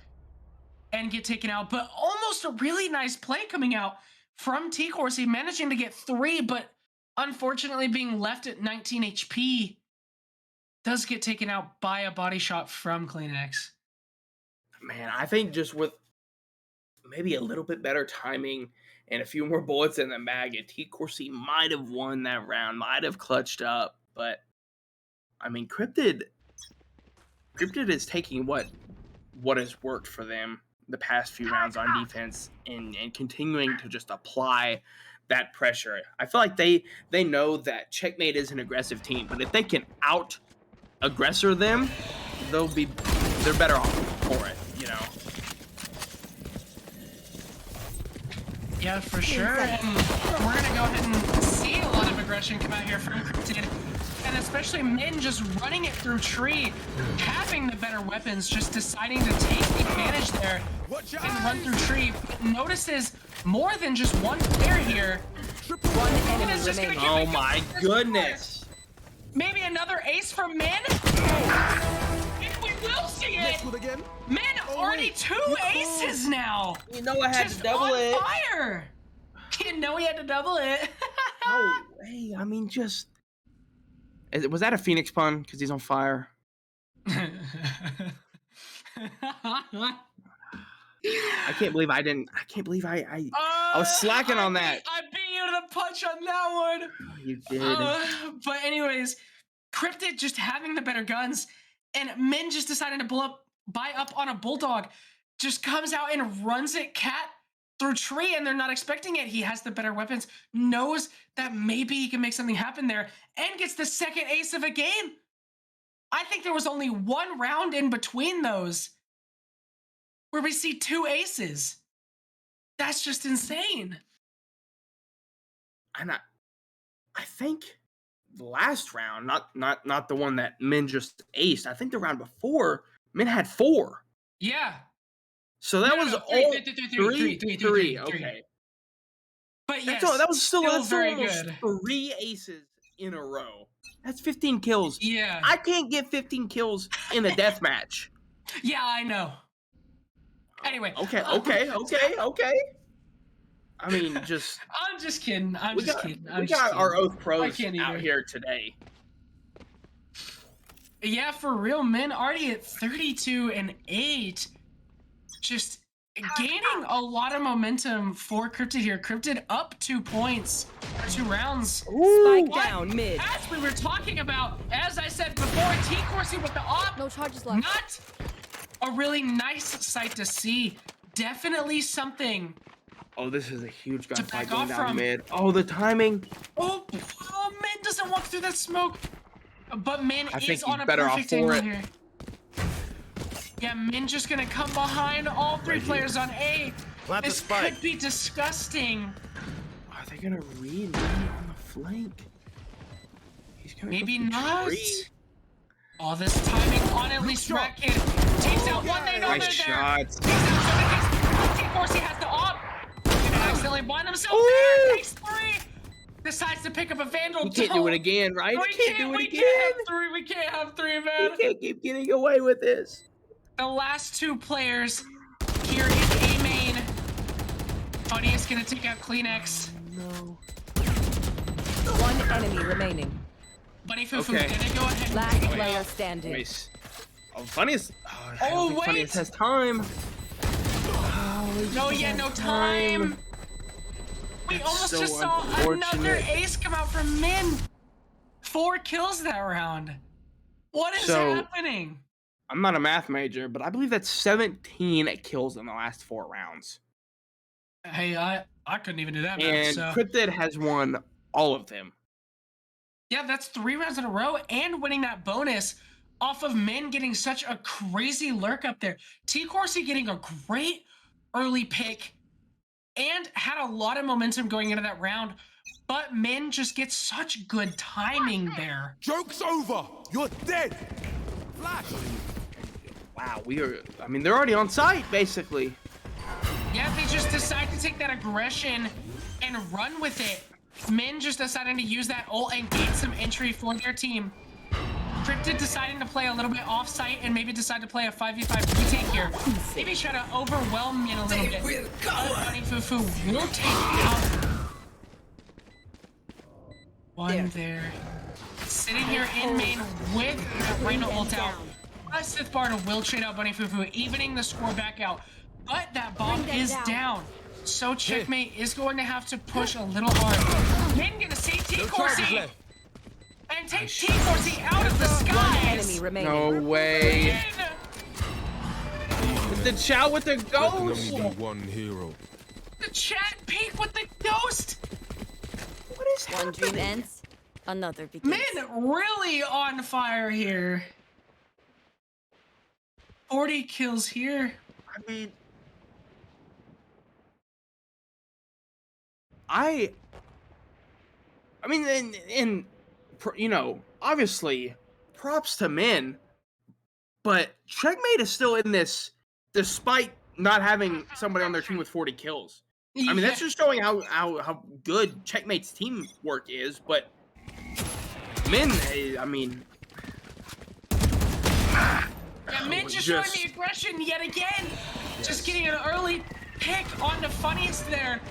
and get taken out. But almost a really nice play coming out from T-Corsi, managing to get 3, but unfortunately being left at 19 HP. Does get taken out by a body shot from Kleenex. Man, I think just with maybe a little bit better timing and a few more bullets in the mag, T-Corsi might have won that round, might have clutched up. But, I mean, Cryptid is taking what has worked for them the past few rounds on defense and continuing to just apply that pressure. I feel like they know that Checkmate is an aggressive team, but if they can out-aggressor them, they're better off for it, you know? Yeah, for sure. And we're going to go ahead and see a lot of aggression come out here from Cryptid and especially Min just running it through tree, having the better weapons, just deciding to take advantage there and run through tree. But notices more than just one player here. One enemy It's just gonna remaining. keep Oh my goodness. Maybe another ace from Min? And we will see it! again. Min already 2 aces now! You know I had Just to double on it. fire! You know he had to double it. No way. I mean, just was that a Phoenix pun? Because he's on fire. I can't believe I didn't. I can't believe I was slacking on that. I beat you to the punch on that one. Oh, you did. But anyways, Cryptid just having the better guns, and Min just deciding to buy up on a bulldog, just comes out and runs it cat through tree, and they're not expecting it. He has the better weapons, knows that maybe he can make something happen there, and gets the second ace of a game. I think there was only one round in between those where we see 2 aces. That's just insane. And I think the last round, not the one that Min just aced. I think the round before Min had 4. Yeah. So that was all three. Okay. Okay. But yes, That was still very almost good. 3 aces in a row. That's 15 kills. Yeah. I can't get 15 kills in a death match. Yeah, I know. Anyway. Okay. I mean, just I'm just kidding. I'm just kidding. We got our Oath pros can't out either. here today. Yeah, for real, Min already at 32 and 8. Just gaining a lot of momentum for Cryptid here. Cryptid up 2 points for 2 rounds. Spike But down mid. as we were talking about, as I said before, T Corsi with the op. No charges left. Not a really nice sight to see. Definitely something. Oh, this is a huge gunfight back going off down from. mid. Oh, the timing. Oh, Min doesn't walk through that smoke. But Min I is think on he's a better off perfect for angle it. here. Yeah, Min just gonna come behind all 3 players on A. Plant the This spike. could be disgusting. Are they gonna read me on the flank? He's gonna Maybe go through not. tree. All this timing on at least Rat Kid. Takes out one, they know Nice they're shots. there. Takes out T-Force, he has the op. Gonna accidentally blind himself there. Takes 3. Decides to pick up a Vandal. He can't do it again, right? We He can't do it we again. can't have 3. We can't have 3, man. He can't keep getting away with this. The last 2 players here in A main. Funny is gonna take out Kleenex. No. One enemy remaining. Bunny Fufu Okay. gonna go ahead and Last take it player out. standing. Nice. Oh, Funniest. Oh, I Oh, don't think wait. Funniest has time. Oh, No, he yeah, has no time. We That's almost so just saw another unfortunate. ace come out from Min. 4 kills that round. What is So- happening? I'm not a math major, but I believe that's 17 kills in the last 4 rounds. Hey, I couldn't even do that, man. And So Cryptid has won all of them. yeah, that's 3 rounds in a row and winning that bonus off of Min getting such a crazy lurk up there. T Corsi getting a great early pick and had a lot of momentum going into that round, but Min just gets such good timing there. Joke's over. You're dead. Flash. Wow, they're already on site, basically. Yeah, they just decide to take that aggression and run with it. Min just deciding to use that ult and gain some entry for their team. Cryptid deciding to play a little bit off-site and maybe decide to play a 5v5 retake here. Maybe try to overwhelm Min a little bit. Bunny Fufu will take out one there. Sitting here in main with that Reyna ult out. Sith Barda will trade out Bunny Fufu, evening the score back out. But that bomb is down. So Checkmate is going to have to push a little hard. Min gonna see T Corsi and take T Corsi out of the One enemy skies. remaining. No way. Min, The Chow with the ghost. one hero. the chat peek with the ghost. What is One dream happening? ends, another begins. Min really on fire here. 40 kills here. I mean, in obviously, props to Min, but Checkmate is still in this despite not having somebody on their team with 40 kills. I mean, that's just showing how good Checkmate's teamwork is, but Min, I mean... Yeah, Min just showing the aggression yet again. Yes. Just getting an early pick on the funniest there.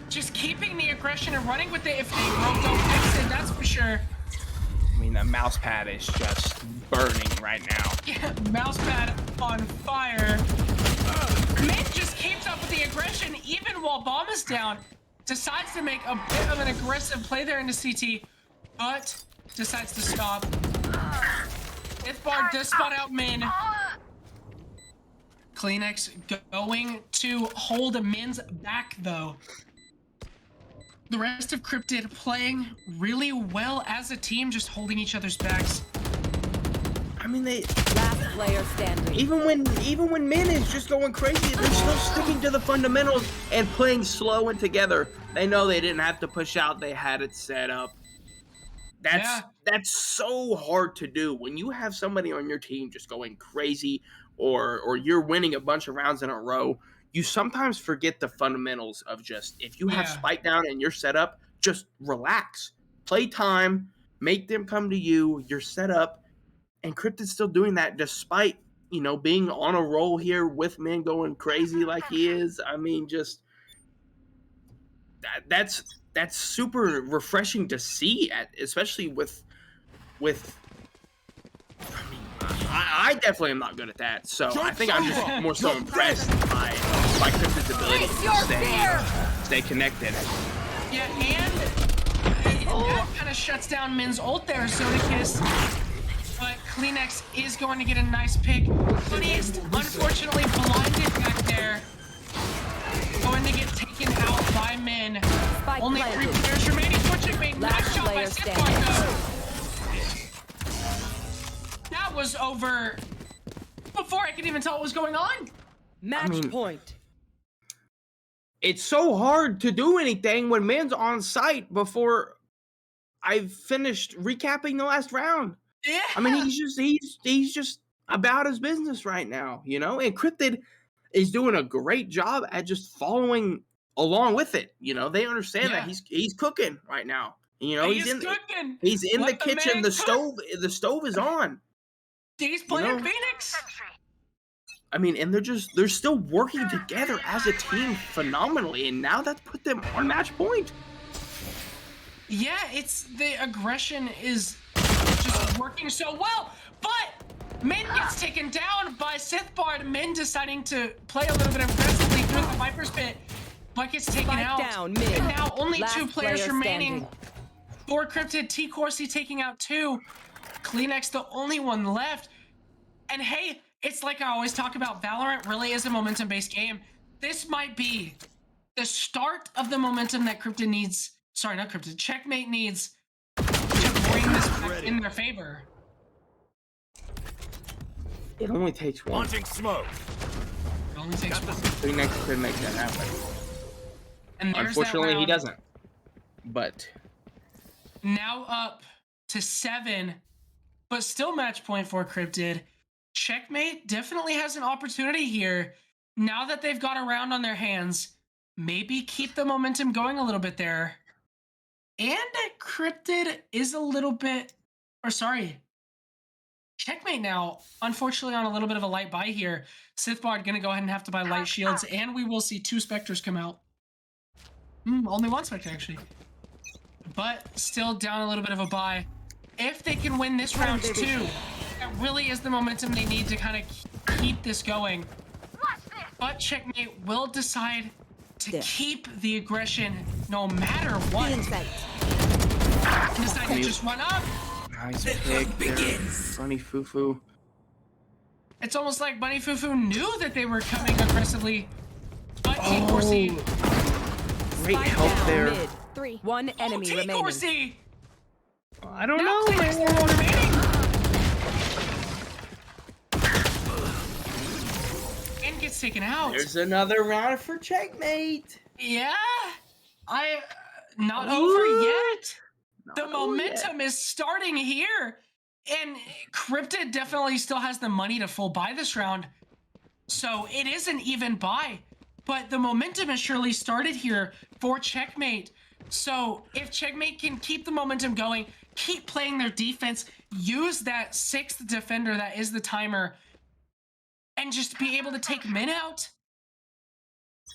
Just keeping the aggression and running with it if they don't fix it, that's for sure. I mean, that mouse pad is just burning right now. Yeah, mouse pad on fire. Min just keeps up with the aggression even while bomb is down. Decides to make a bit of an aggressive play there into CT, but decides to stop. Ithbar does spot out Min. Kleenex going to hold Min's back though. The rest of Cryptid playing really well as a team, just holding each other's backs. I mean, last player standing. Even when Min is just going crazy, they're still sticking to the fundamentals and playing slow and together. They know they didn't have to push out; they had it set up. That's so hard to do when you have somebody on your team just going crazy, or you're winning a bunch of rounds in a row. You sometimes forget the fundamentals of just, if you have spike down and you're set up, just relax. Play time, make them come to you, you're set up, and Cryptid's still doing that despite, being on a roll here with Min going crazy like he is. I mean, just, that's super refreshing to see, especially with I definitely am not good at that, so I think I'm just more so impressed by Cryptid's ability to stay connected. Yeah, and that kind of shuts down Min's ult there, Sonicus. But Kleenex is going to get a nice pick. Funniest, unfortunately, blinded back there. Going to get taken out by Min. Only 3 players remaining for Checkmate. Nice shot by Sipart, though. That was over before I could even tell what was going on. Match point. It's so hard to do anything when Min's on site before I've finished recapping the last round. Yeah. I mean, he's just about his business right now, And Cryptid is doing a great job at just following along with it. They understand that he's cooking right now. He's in the kitchen. The stove is on. He's playing Phoenix. I mean, and they're still working together as a team phenomenally, and now that's put them on match point. Yeah, the aggression is just working so well, but Min gets taken down by Sithbard. Min deciding to play a little bit aggressively through the Viper's pit, but gets taken out. Down, and now only last 2 players remaining. Standing. For Cryptid, T Corsi taking out 2. Kleenex the only one left. And hey, it's like I always talk about, Valorant really is a momentum-based game. This might be the start of the momentum that Cryptid needs. Sorry, not Cryptid. Checkmate needs to bring this back in their favor. It only takes one. Launching smoke. It only takes one. Kleenex could make that happen. And unfortunately, he doesn't. But now up to 7, but still match point for Cryptid. Checkmate definitely has an opportunity here. Now that they've got a round on their hands, maybe keep the momentum going a little bit there. And Cryptid is a little bit, Checkmate now, unfortunately, on a little bit of a light buy here. Sithbard gonna go ahead and have to buy light shields, and we will see 2 Spectres come out. Only 1 Spectre, actually. But still down a little bit of a buy. If they can win this round too, that really is the momentum they need to kind of keep this going. But Checkmate will decide to keep the aggression no matter what. Decide to just run up. Nice pick there. Bunny Fufu. It's almost like Bunny Fufu knew that they were coming aggressively. But T-Corsi. Great help there. Mid. 3. 1 enemy remaining. T-Corsi. I don't know, man. And gets taken out. There's another round for Checkmate. Yeah. Not over yet. The Not over yet. momentum is starting here. And Cryptid definitely still has the money to full buy this round. So it is an even buy. But the momentum has surely started here for Checkmate. So if Checkmate can keep the momentum going, keep playing their defense, use that 6th defender that is the timer, and just be able to take Min out,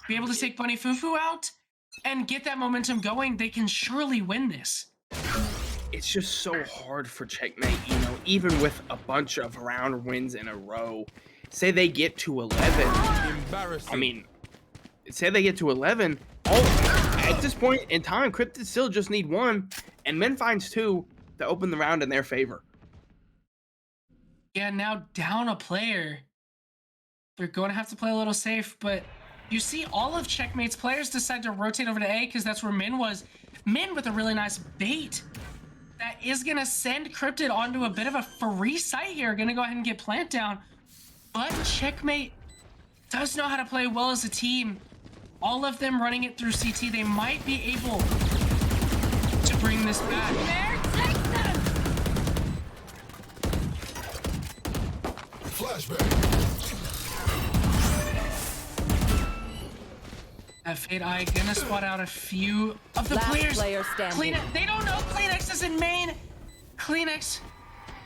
be able to take Bunny Fufu out, and get that momentum going, they can surely win this. It's just so hard for Checkmate, you know, even with a bunch of round wins in a row. Say they get to 11. Embarrassing. I mean, say they get to 11. At this point in time, Cryptid still just need 1, and Min finds 2 to open the round in their favor. Yeah, now down a player. They're going to have to play a little safe, but you see all of Checkmate's players decide to rotate over to A because that's where Min was. Min with a really nice bait that is going to send Cryptid onto a bit of a free site here. Going to go ahead and get Plant down. But Checkmate does know how to play well as a team. All of them running it through CT. They might be able to bring this back. Fade Eye gonna spot out a few of the Last players. player standing. They don't know Kleenex is in main. Kleenex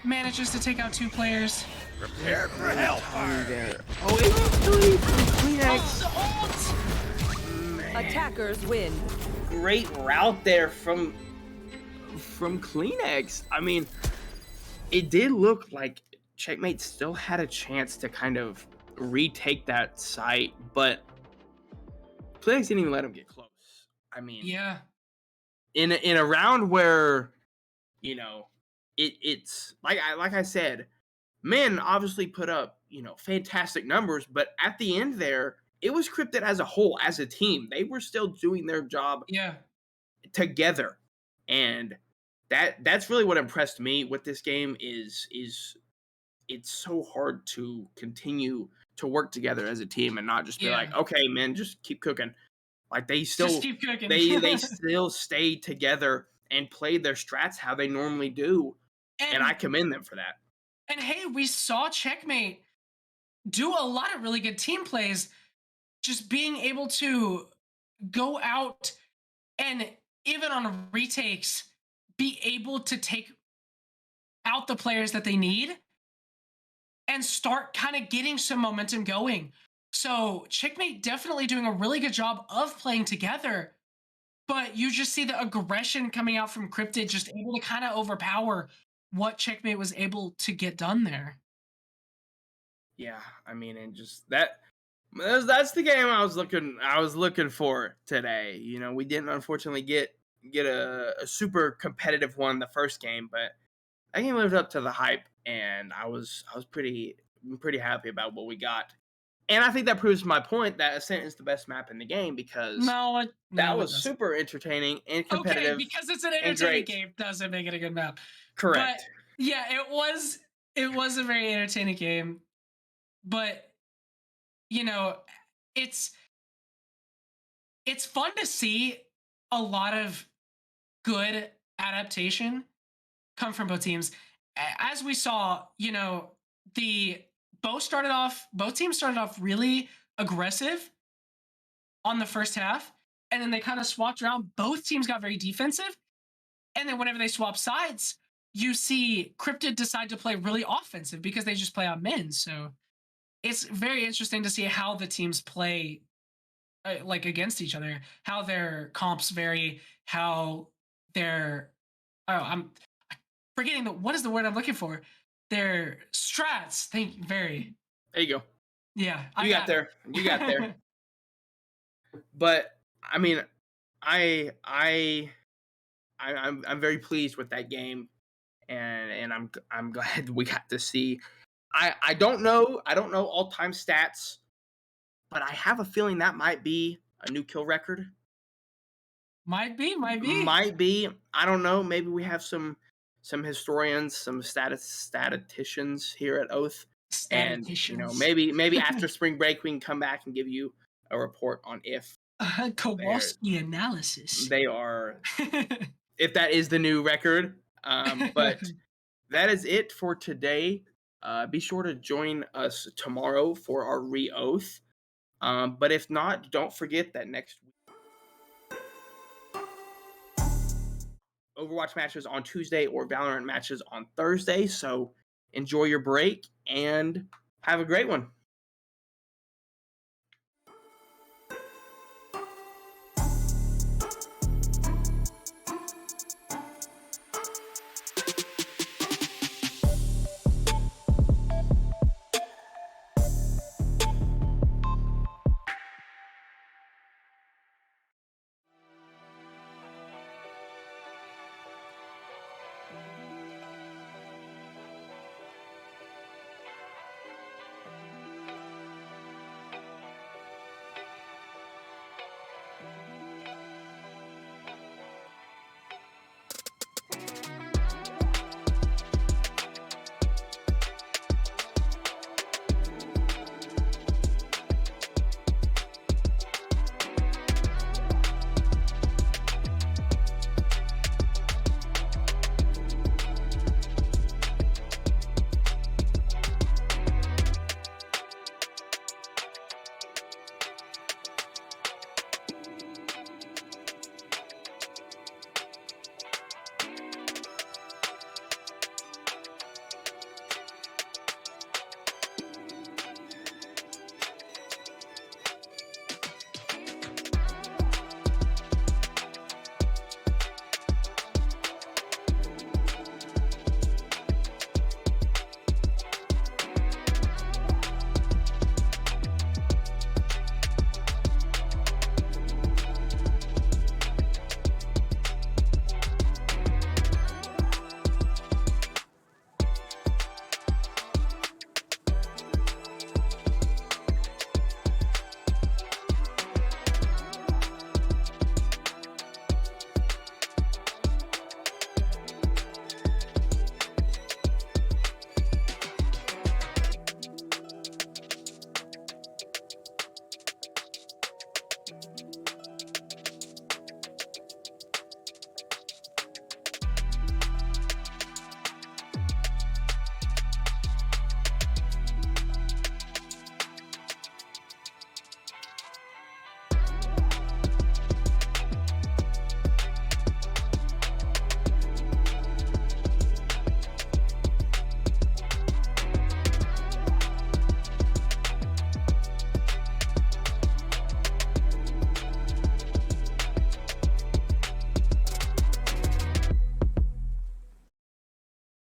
manages to take out 2 players. Prepare for hellfire. Oh, it's 3 from Kleenex. Oh, the ult! Attackers win. Great route there from Kleenex. I mean, it did look like Checkmate still had a chance to kind of retake that site, but Kleenex didn't even let him get close. I mean, Yeah. in a round where, you know, it's like I said, Min obviously put up, you know, fantastic numbers, but at the end there, it was Cryptid as a whole, as a team. They were still doing their job Yeah. together, and that's really what impressed me with this game is it's so hard to continue to work together as a team and not just be Yeah. like, okay, man, just keep cooking. Like they still Just keep cooking. they still stay together and play their strats how they normally do, and I commend them for that. And hey, we saw Checkmate do a lot of really good team plays, just being able to go out and even on retakes, be able to take out the players that they need and start kind of getting some momentum going. So Checkmate definitely doing a really good job of playing together, but you just see the aggression coming out from Cryptid, just able to kind of overpower what Checkmate was able to get done there. Yeah, I mean, and just that's the game I was looking for today. You know, we didn't unfortunately get a super competitive one the first game, but that game lived up to the hype, and I was pretty happy about what we got. And I think that proves my point that Ascent is the best map in the game because that was super entertaining and competitive. Okay, because it's an entertaining game doesn't make it a good map. Correct. But yeah, it was a very entertaining game. But you know, it's fun to see a lot of good adaptation come from both teams. As we saw, you know, both teams started off really aggressive on the first half, and then they kind of swapped around. Both teams got very defensive, and then whenever they swap sides, you see Cryptid decide to play really offensive because they just play on Min. So it's very interesting to see how the teams play like against each other, how their comps vary, how their I'm forgetting what is the word I'm looking for? Their strats vary. There you go. Yeah, You got there. But I mean, I'm very pleased with that game, and I'm glad we got to see. I don't know all time stats, but I have a feeling that might be a new kill record. Might be. I don't know. Maybe we have some historians, some statisticians here at Oath, and you know, maybe after spring break we can come back and give you a report on if Kowalski analysis. They are if that is the new record. But that is it for today. Be sure to join us tomorrow for our re-oath. But if not, don't forget that next week Overwatch matches on Tuesday or Valorant matches on Thursday. So enjoy your break and have a great one.